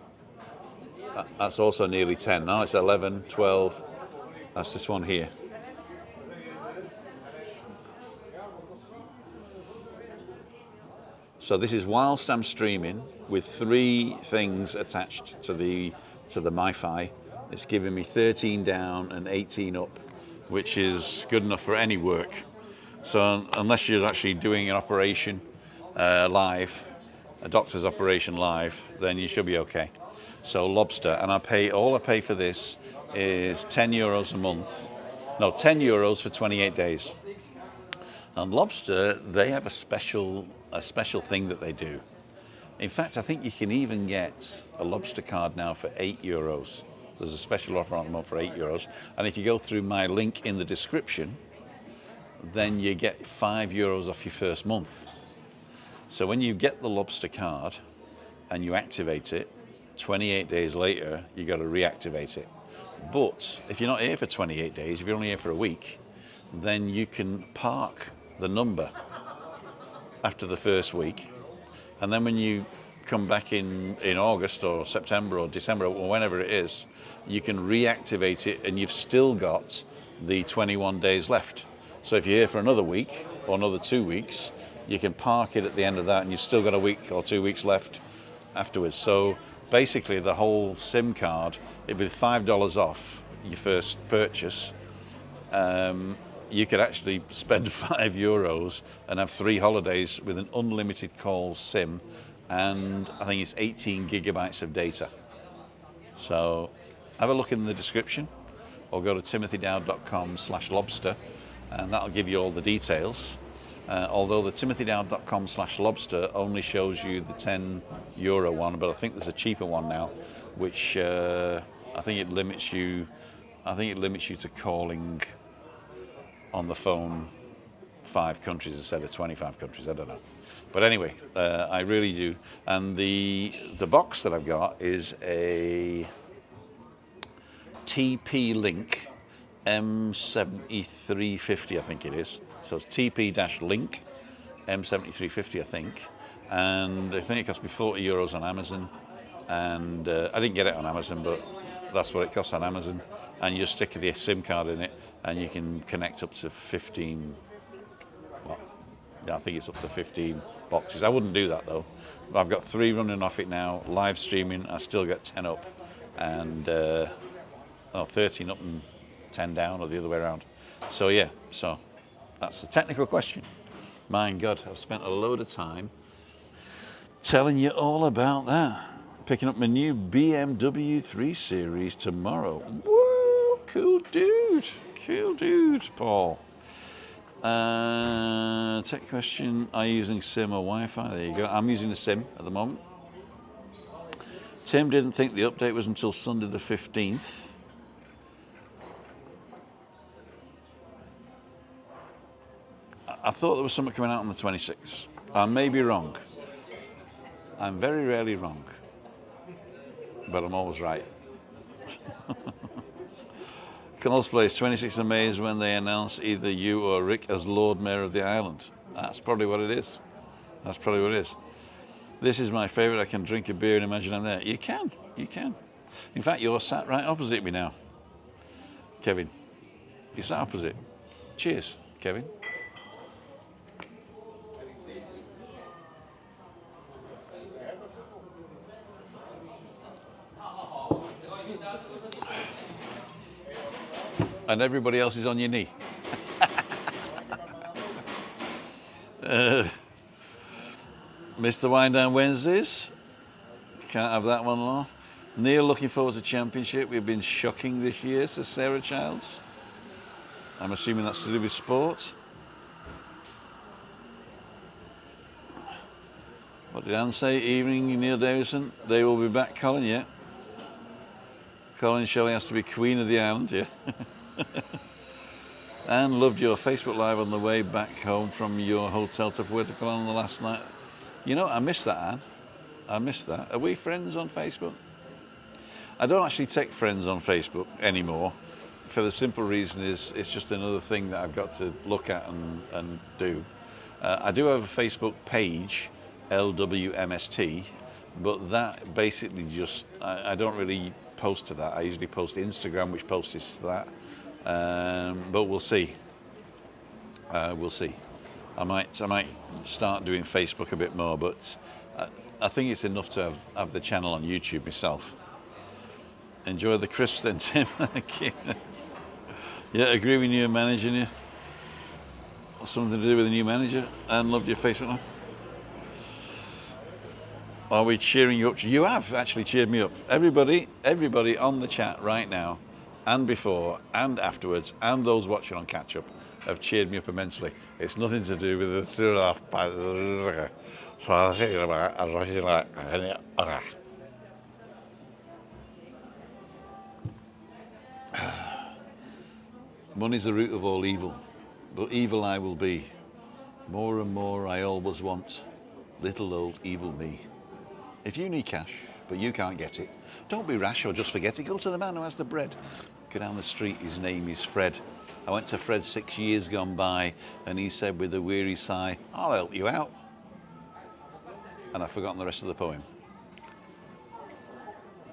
that's also nearly 10. Now it's 11, 12, that's this one here. So this is whilst I'm streaming with 3 things attached to the MiFi. It's giving me 13 down and 18 up, which is good enough for any work. So unless you're actually doing an operation live, a doctor's operation live, then you should be okay. So Lobster, and all I pay for this is €10 a month. No, €10 for 28 days. And Lobster, they have a special thing that they do. In fact, I think you can even get a Lobster card now for €8. There's a special offer on the month for €8. And if you go through my link in the description, then you get €5 off your first month. So when you get the Lobster card and you activate it, 28 days later, you got to reactivate it. But if you're not here for 28 days, if you're only here for a week, then you can park the number after the first week. And then when you come back in August or September or December or whenever it is, you can reactivate it and you've still got the 21 days left. So if you're here for another week or another 2 weeks, you can park it at the end of that and you've still got a week or 2 weeks left afterwards. So basically the whole SIM card, it'd be $5 off your first purchase. You could actually spend €5 and have 3 holidays with an unlimited calls SIM, and I think it's 18 gigabytes of data. So have a look in the description or go to timothydowd.com/lobster and that'll give you all the details. Although the timothydowd.com/lobster only shows you the €10 one, but I think there's a cheaper one now, which I think it limits you to calling on the phone 5 countries instead of 25 countries. I don't know. But anyway, I really do. And the box that I've got is a TP-Link M7350, I think it is. So it's TP-Link M7350, I think. And I think it cost me €40 on Amazon. And I didn't get it on Amazon, but that's what it costs on Amazon. And you stick the SIM card in it, and you can connect up to 15. Well, yeah, I think it's up to 15 boxes. I wouldn't do that though. I've got 3 running off it now, live streaming. I still get 10 up, and 13 up and 10 down, or the other way around. So yeah, so that's the technical question. My God, I've spent a load of time telling you all about that. Picking up my new BMW 3 Series tomorrow. Woo, cool dude, Paul. Tech question, are you using SIM or Wi-Fi? There you go, I'm using the SIM at the moment. Tim didn't think the update was until Sunday the 15th. I thought there was something coming out on the 26th. I may be wrong. I'm very rarely wrong, but I'm always right. Connell's Place, 26th of May is when they announce either you or Rick as Lord Mayor of the island. That's probably what it is. That's probably what it is. This is my favourite. I can drink a beer and imagine I'm there. You can. In fact, you're sat right opposite me now, Kevin. You're sat opposite. Cheers, Kevin. And everybody else is on your knee. Mr. Wind Down Wednesdays. Can't have that one long. Neil, looking forward to championship. We've been shocking this year, says Sarah Childs. I'm assuming that's to do with sport. What did Anne say? Evening, Neil Davison. They will be back, Colin, yeah. Colin Shelley has to be Queen of the Island, yeah. And loved your Facebook Live on the way back home from your hotel to Puerto Colón the last night. You know, I missed that, Anne. I missed that. Are we friends on Facebook? I don't actually take friends on Facebook anymore, for the simple reason is it's just another thing that I've got to look at and do. I do have a Facebook page, LWMST, but that basically just, I don't really post to that. I usually post Instagram, which posts to that. But we'll see. We'll see. I might start doing Facebook a bit more, but I think it's enough to have the channel on YouTube myself. Enjoy the crisps then, Tim. Thank you. Yeah, agree with you managing you. Something to do with the new manager. And loved your Facebook Live. Are we cheering you up? You have actually cheered me up. Everybody on the chat right now, and before, and afterwards, and those watching on catch up, have cheered me up immensely. It's nothing to do with the money's the root of all evil, but evil I will be. More and more I always want, little old evil me. If you need cash, but you can't get it, don't be rash or just forget it. Go to the man who has the bread. Go down the street, his name is Fred. I went to Fred 6 years gone by, and he said with a weary sigh, I'll help you out. And I've forgotten the rest of the poem.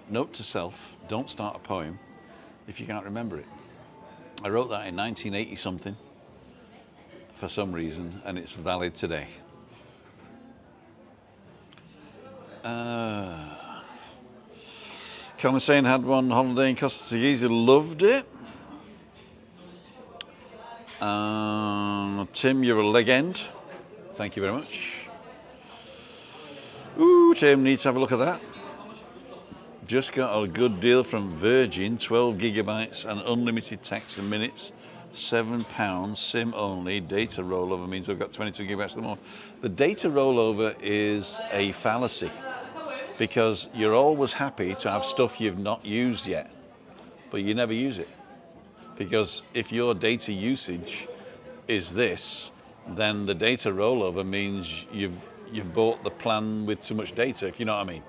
Note to self, don't start a poem if you can't remember it. I wrote that in 1980 something, for some reason, and it's valid today. Colin saying had one holiday in Costa Rica, loved it. Tim, you're a legend. Thank you very much. Ooh, Tim, need to have a look at that. Just got a good deal from Virgin, 12 gigabytes and unlimited text and minutes, £7, SIM only, data rollover means I've got 22 gigabytes or more. The data rollover is a fallacy because you're always happy to have stuff you've not used yet, but you never use it. Because if your data usage is this, then the data rollover means you've bought the plan with too much data, if you know what I mean.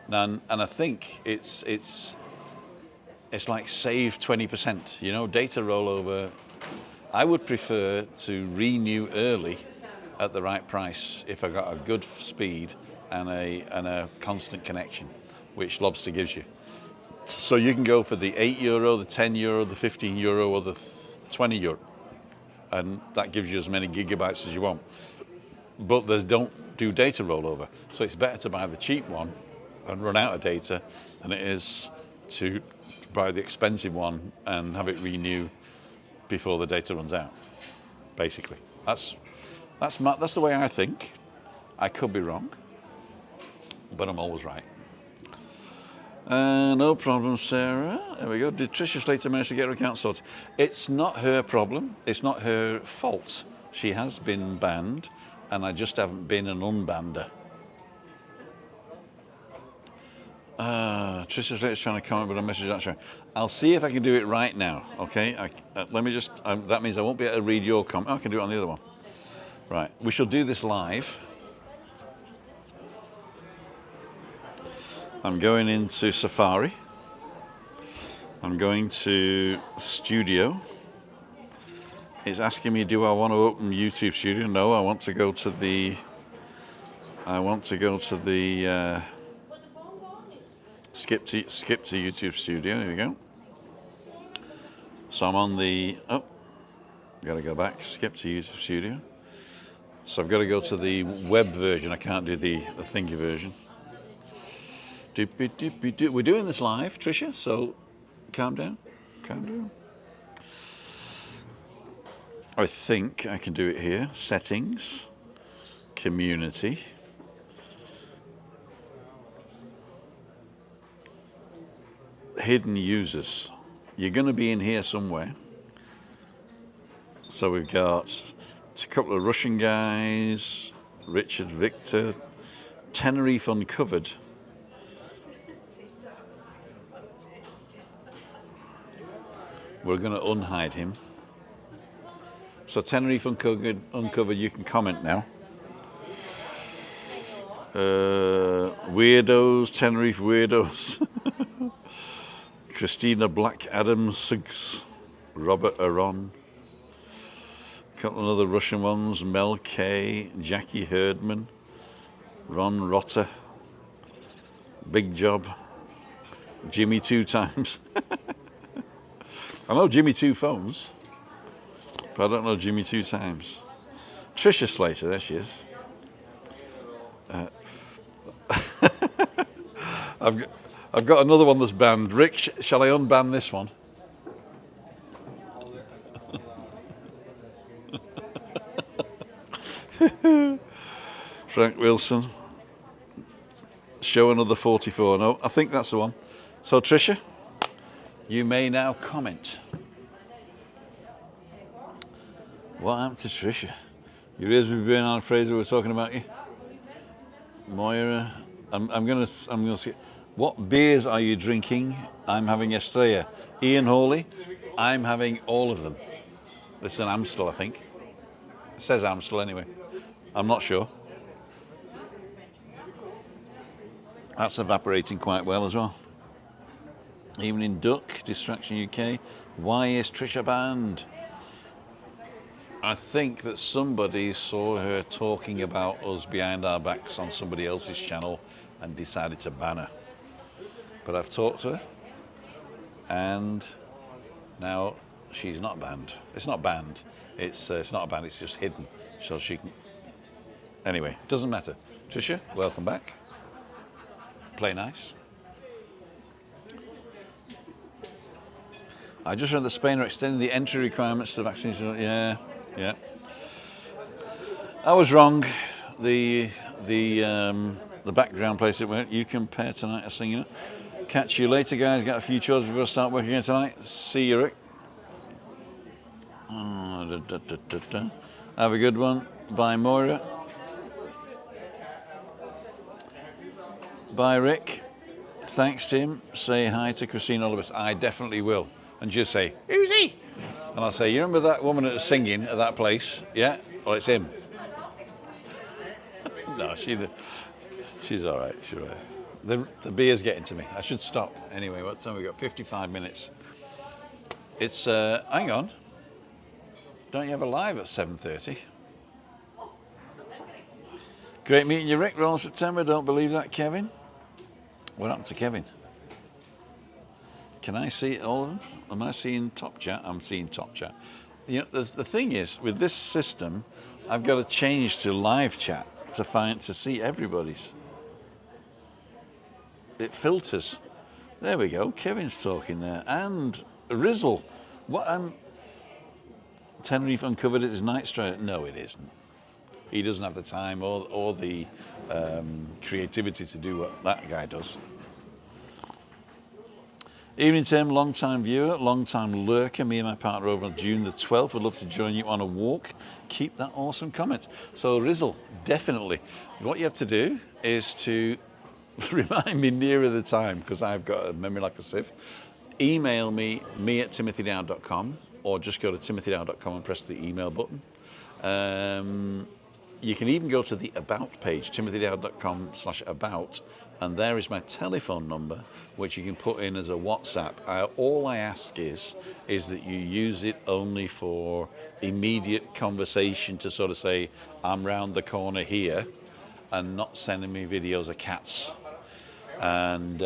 And I think it's like save 20%. You know, data rollover. I would prefer to renew early at the right price if I got a good speed and a constant connection, which Lobster gives you. So you can go for the €8, the €10, the €15, or the €20, and that gives you as many gigabytes as you want. But they don't do data rollover, so it's better to buy the cheap one and run out of data than it is to buy the expensive one and have it renew before the data runs out. Basically, that's the way I think. I could be wrong, but I'm always right. No problem, Sarah. There we go. Did Tricia Slater manage to get her account sorted? It's not her problem. It's not her fault. She has been banned, and I just haven't been an unbander. Tricia Slater's trying to comment, but a message not showing. I'll see if I can do it right now. Okay. Let me just. That means I won't be able to read your comment. Oh, I can do it on the other one. Right. We shall do this live. I'm going into Safari. I'm going to Studio. It's asking me, do I want to open YouTube Studio? No, I want to go to the. Skip to YouTube Studio. There we go. So I'm on the. Oh, got to go back. Skip to YouTube Studio. So I've got to go to the web version. I can't do the thingy version. We're doing this live, Tricia, so calm down. Calm down. I think I can do it here. Settings, community. Hidden users. You're going to be in here somewhere. So we've got a couple of Russian guys, Richard Victor, Tenerife Uncovered. We're going to unhide him. So Tenerife Uncovered, you can comment now. Weirdos, Tenerife Weirdos. Christina Black Adams, Suggs, Robert Aron. A couple of other Russian ones. Mel K, Jackie Herdman, Ron Rotter, Big Job, Jimmy 2 times. I know Jimmy 2 phones, but I don't know Jimmy 2 times. Tricia Slater, there she is. I've got another one that's banned. Rick, shall I unban this one? Frank Wilson. Show another 44. No, I think that's the one. So Tricia, you may now comment. What happened to Tricia? You raised me being on Fraser, we're talking about you. Moira, I'm gonna see. What beers are you drinking? I'm having Estrella. Ian Hawley, I'm having all of them. This is an Amstel, I think. It says Amstel anyway. I'm not sure. That's evaporating quite well as well. Evening Duck, Distraction UK. Why is Tricia banned? I think that somebody saw her talking about us behind our backs on somebody else's channel and decided to ban her. But I've talked to her and now she's not banned. It's not banned. It's not banned, it's just hidden. So she can... Anyway, doesn't matter. Tricia, welcome back. Play nice. I just read that Spain are extending the entry requirements to vaccines. Yeah. I was wrong. The background place it went. You compare tonight. I sing it. Catch you later, guys. Got a few chores before I start working again tonight. See you, Rick. Have a good one. Bye, Moira. Bye, Rick. Thanks, Tim. Say hi to Christine Oliver. I definitely will. And just say, who's he? And I'll say, you remember that woman that was singing at that place? Yeah? Well, it's him. No, she's all right. She's all right. The beer's getting to me. I should stop. Anyway, what time we got? 55 minutes. It's, hang on. Don't you have a live at 7:30? Great meeting you, Rick. Roll September. Don't believe that, Kevin. What happened to Kevin? Can I see all of them? Am I seeing top chat? I'm seeing top chat. You know, the thing is, with this system, I've got to change to live chat to see everybody's. It filters. There we go. Kevin's talking there, and Rizzle. What? Tenerife Uncovered at his night straight. No, it isn't. He doesn't have the time or the creativity to do what that guy does. Evening, Tim. Long-time viewer, long-time lurker. Me and my partner over on June the 12th. Would love to join you on a walk. Keep that awesome comment. So, Rizzle, definitely. What you have to do is to remind me nearer the time, because I've got a memory like a sieve. Email me at timothydow.com, or just go to timothydow.com and press the email button. You can even go to the About page, timothydow.com/about, and there is my telephone number, which you can put in as a WhatsApp. All I ask is that you use it only for immediate conversation, to sort of say, I'm round the corner here, and not sending me videos of cats. And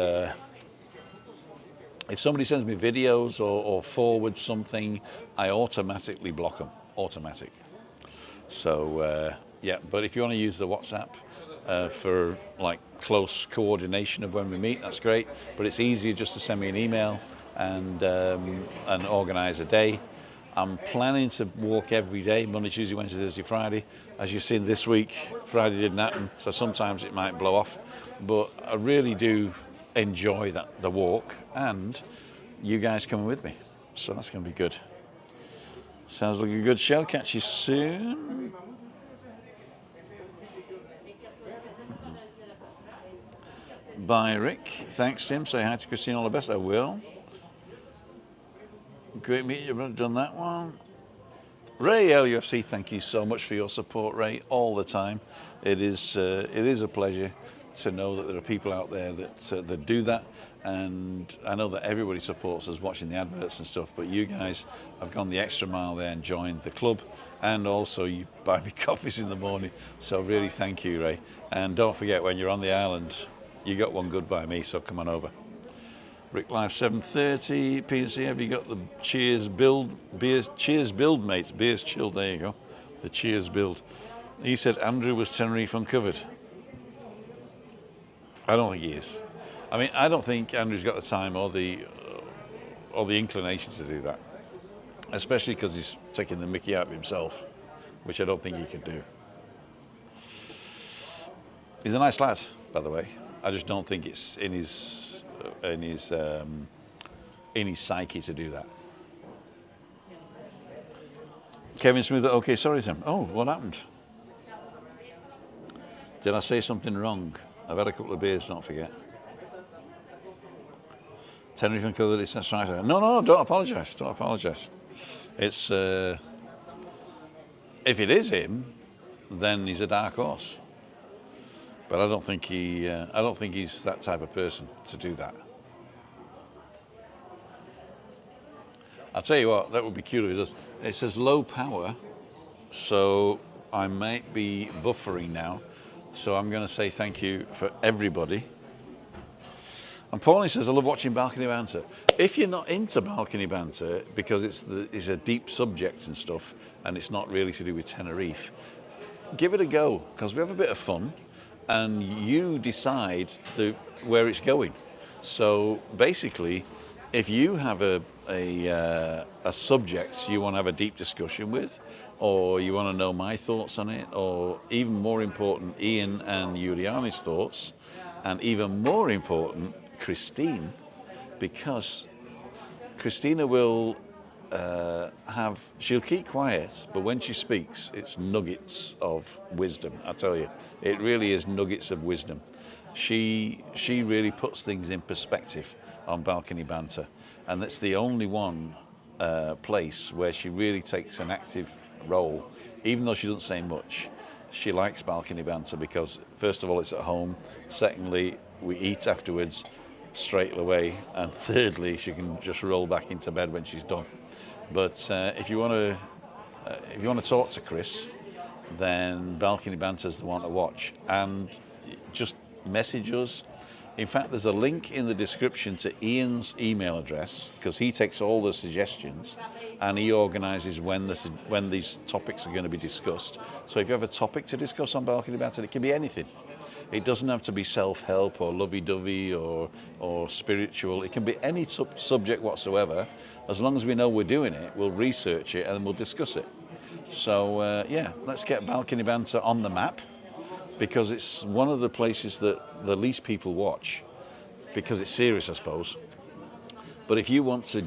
if somebody sends me videos or forwards something, I automatically block them, automatic. So yeah, but if you want to use the WhatsApp for like close coordination of when we meet, that's great. But it's easier just to send me an email and organise a day. I'm planning to walk every day, Monday, Tuesday, Wednesday, Thursday, Friday. As you've seen this week, Friday didn't happen, so sometimes it might blow off. But I really do enjoy the walk, and you guys coming with me. So that's going to be good. Sounds like a good show. Catch you soon. Bye, Rick. Thanks, Tim. Say hi to Christine. All the best. I will. Great meeting you. I've done that one. Ray LUFC, thank you so much for your support, Ray, all the time. It is a pleasure to know that there are people out there that do that, and I know that everybody supports us watching the adverts and stuff, but you guys have gone the extra mile there and joined the club, and also you buy me coffees in the morning, so really thank you, Ray. And don't forget, when you're on the island, you got one good by me, so come on over. Rick Live 7:30, PNC, have you got the Cheers Build, beers, Cheers Build, mates, beers chilled, there you go, the Cheers Build. He said Andrew was Tenerife Uncovered. I don't think he is. I mean, I don't think Andrew's got the time or the inclination to do that, especially because he's taking the mickey out of himself, which I don't think he could do. He's a nice lad, by the way. I just don't think it's in his psyche to do that. Kevin Smith, okay, sorry, Tim. Oh, what happened? Did I say something wrong? I've had a couple of beers, don't forget. Tenerife Uncovered, it's that's right. No, don't apologise. Don't apologise. It's if it is him, then he's a dark horse. But I don't think he's that type of person to do that. I'll tell you what, that would be cute if it does. It says low power, so I might be buffering now. So I'm going to say thank you for everybody. And Pauline says, I love watching Balcony Banter. If you're not into Balcony Banter, because it's a deep subject and stuff, and it's not really to do with Tenerife, give it a go, because we have a bit of fun, and you decide where it's going. So basically, if you have a subject you want to have a deep discussion with, or you want to know my thoughts on it, or even more important, Ian and Juliana's thoughts, and even more important, Christine, because Christina will she'll keep quiet, but when she speaks, it's nuggets of wisdom. I tell you, it really is nuggets of wisdom. She really puts things in perspective on Balcony Banter, and that's the only one place where she really takes an active role, even though she doesn't say much. She likes balcony banter because, first of all, it's at home. Secondly, we eat afterwards straight away, and thirdly, she can just roll back into bed when she's done. But if you want to talk to Chris, then balcony banter is the one to watch, and just message us. In fact, there's a link in the description to Ian's email address, because he takes all the suggestions and he organises when these topics are going to be discussed. So if you have a topic to discuss on balcony banter, it can be anything. It doesn't have to be self-help or lovey-dovey or spiritual. It can be any subject whatsoever. As long as we know we're doing it, we'll research it and then we'll discuss it. So yeah, let's get balcony banter on the map, because it's one of the places that the least people watch, because it's serious, I suppose. But if you want to,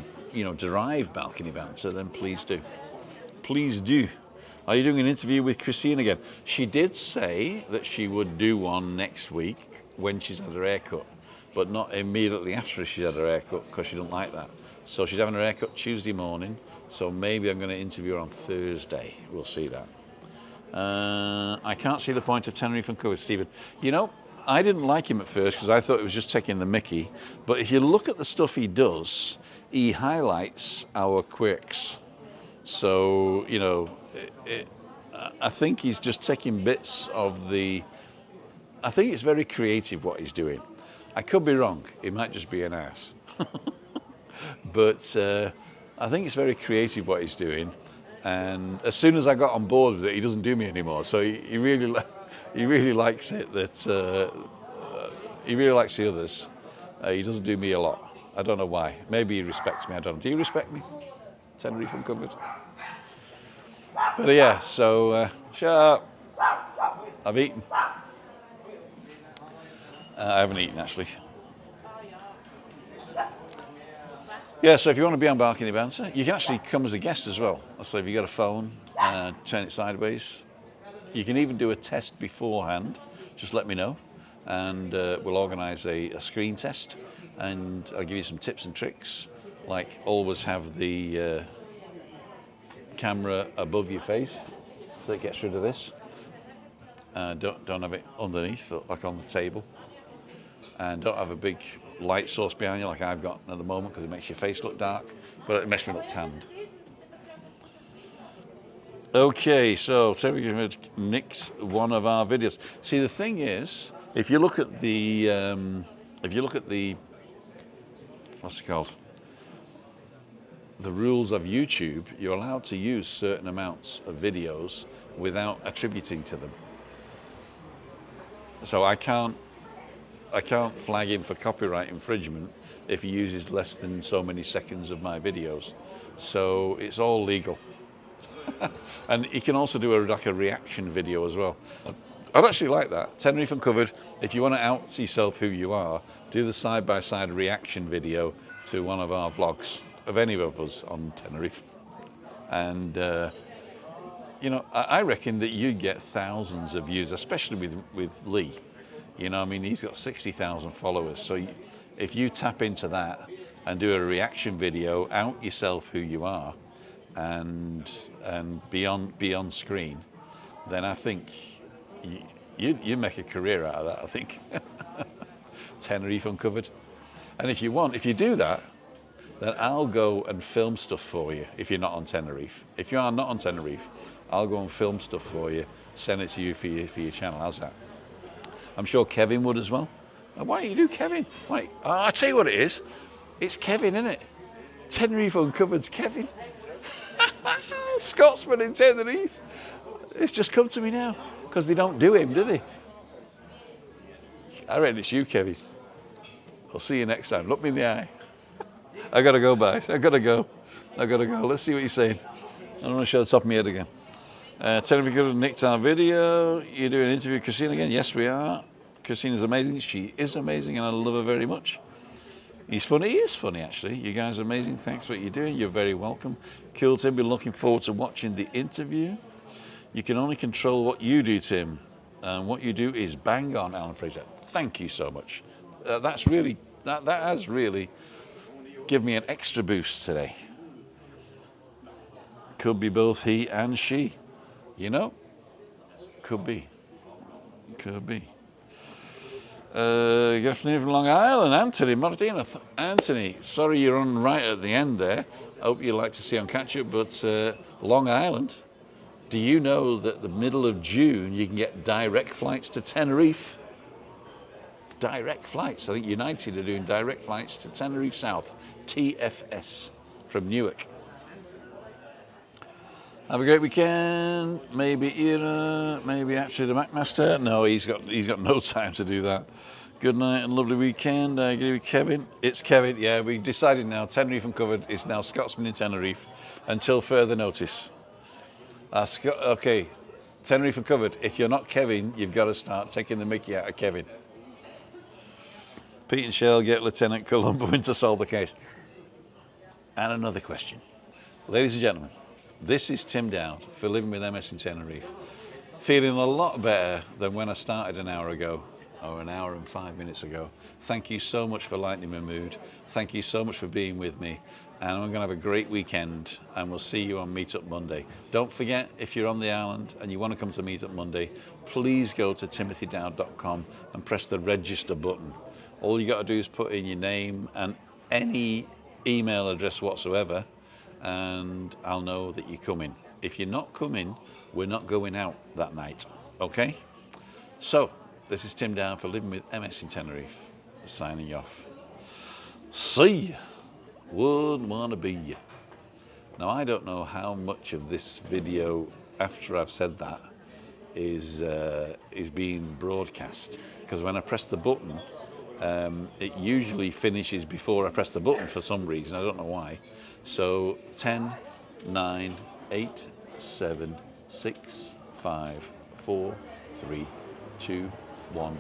derive balcony banter, then please do. Please do. Are you doing an interview with Christine again? She did say that she would do one next week when she's had her haircut, but not immediately after she had her haircut, because she doesn't like that. So she's having her haircut Tuesday morning, so maybe I'm going to interview her on Thursday. We'll see that. I can't see the point of Tenerife Uncovered, Stephen. I didn't like him at first because I thought it was just taking the mickey. But if you look at the stuff he does, he highlights our quirks. So, I think he's just taking bits of the... I think it's very creative what he's doing. I could be wrong. It might just be an ass. But I think it's very creative what he's doing. And as soon as I got on board with it, he doesn't do me anymore. So he really likes it. He really likes the others. He doesn't do me a lot. I don't know why. Maybe he respects me. I don't know. Do you respect me? Tenerife Uncovered. But yeah. So shut up. I've eaten. I haven't eaten actually. Yeah, so if you want to be on Balcony Banter, you can actually come as a guest as well. So if you got a phone, turn it sideways. You can even do a test beforehand. Just let me know, and we'll organise a screen test, and I'll give you some tips and tricks, like always have the camera above your face, so it gets rid of this. Don't have it underneath, like on the table, and don't have a big light source behind you like I've got at the moment, because it makes your face look dark, but it makes me look tanned. Okay, so Terry nicked one of our videos. See, the thing is, if you look at the what's it called? The rules of YouTube, you're allowed to use certain amounts of videos without attributing to them. So I can't flag him for copyright infringement if he uses less than so many seconds of my videos. So it's all legal. And he can also do a reaction video as well. I'd actually like that. Tenerife Uncovered, if you want to out yourself who you are, do the side-by-side reaction video to one of our vlogs, of any of us on Tenerife. And I reckon that you'd get thousands of views, especially with Lee. He's got 60,000 followers. So if you tap into that and do a reaction video, out yourself who you are, and be on screen, then I think you make a career out of that, I think. Tenerife Uncovered. And if you do that, then I'll go and film stuff for you if you're not on Tenerife. If you are not on Tenerife, I'll go and film stuff for you, send it to you for your channel. How's that? I'm sure Kevin would as well. Why don't you do Kevin? I'll tell you what it is. It's Kevin, isn't it? Tenerife Uncovered's Kevin. Scotsman in Tenerife. It's just come to me now, because they don't do him, do they? I reckon it's you, Kevin. I'll see you next time. Look me in the eye. I gotta go, guys. I gotta go. Let's see what you're saying. I don't want to show the top of my head again. Tenerife Uncovered nicked our video. You're doing an interview with Christine again? Yes, we are. Christine is amazing. She is amazing, and I love her very much. He's funny. He is funny, actually. You guys are amazing. Thanks for what you're doing. You're very welcome. Cool, Tim. Been looking forward to watching the interview. You can only control what you do, Tim. And what you do is bang on, Alan Fraser. Thank you so much. That has really given me an extra boost today. Could be both he and she. You know? Could be. Could be. Good afternoon from Long Island, Anthony Martina. Anthony, sorry you're on right at the end there. Hope you like to see on catch up, but Long Island, do you know that the middle of June you can get direct flights to Tenerife? Direct flights. I think United are doing direct flights to Tenerife South, TFS, from Newark. Have a great weekend. Maybe Ira, maybe actually the Craicmaster. No, he's got no time to do that. Good night and lovely weekend. Good evening, Kevin. It's Kevin. Yeah, we've decided now. Tenerife Uncovered is now Scotsman in Tenerife until further notice. Okay, Tenerife Uncovered. If you're not Kevin, you've got to start taking the mickey out of Kevin. Pete and Shell get Lieutenant Columbo in to solve the case. And another question. Ladies and gentlemen, this is Tim Dowd for Living with MS in Tenerife. Feeling a lot better than when I started an hour ago, or an hour and 5 minutes ago. Thank you so much for lightening my mood. Thank you so much for being with me. And I'm going to have a great weekend, and we'll see you on Meetup Monday. Don't forget, if you're on the island and you want to come to Meetup Monday, please go to timothydowd.com and press the register button. All you got to do is put in your name and any email address whatsoever, and I'll know that you're coming. If you're not coming, we're not going out that night, okay? So, this is Tim Dowd for Living with MS in Tenerife, signing off. See ya. Wouldn't want to be ya. Now, I don't know how much of this video, after I've said that, is being broadcast, because when I press the button, it usually finishes before I press the button for some reason. I don't know why. So 10, 9, 8, 7, 6, 5, 4, 3, 2, 1.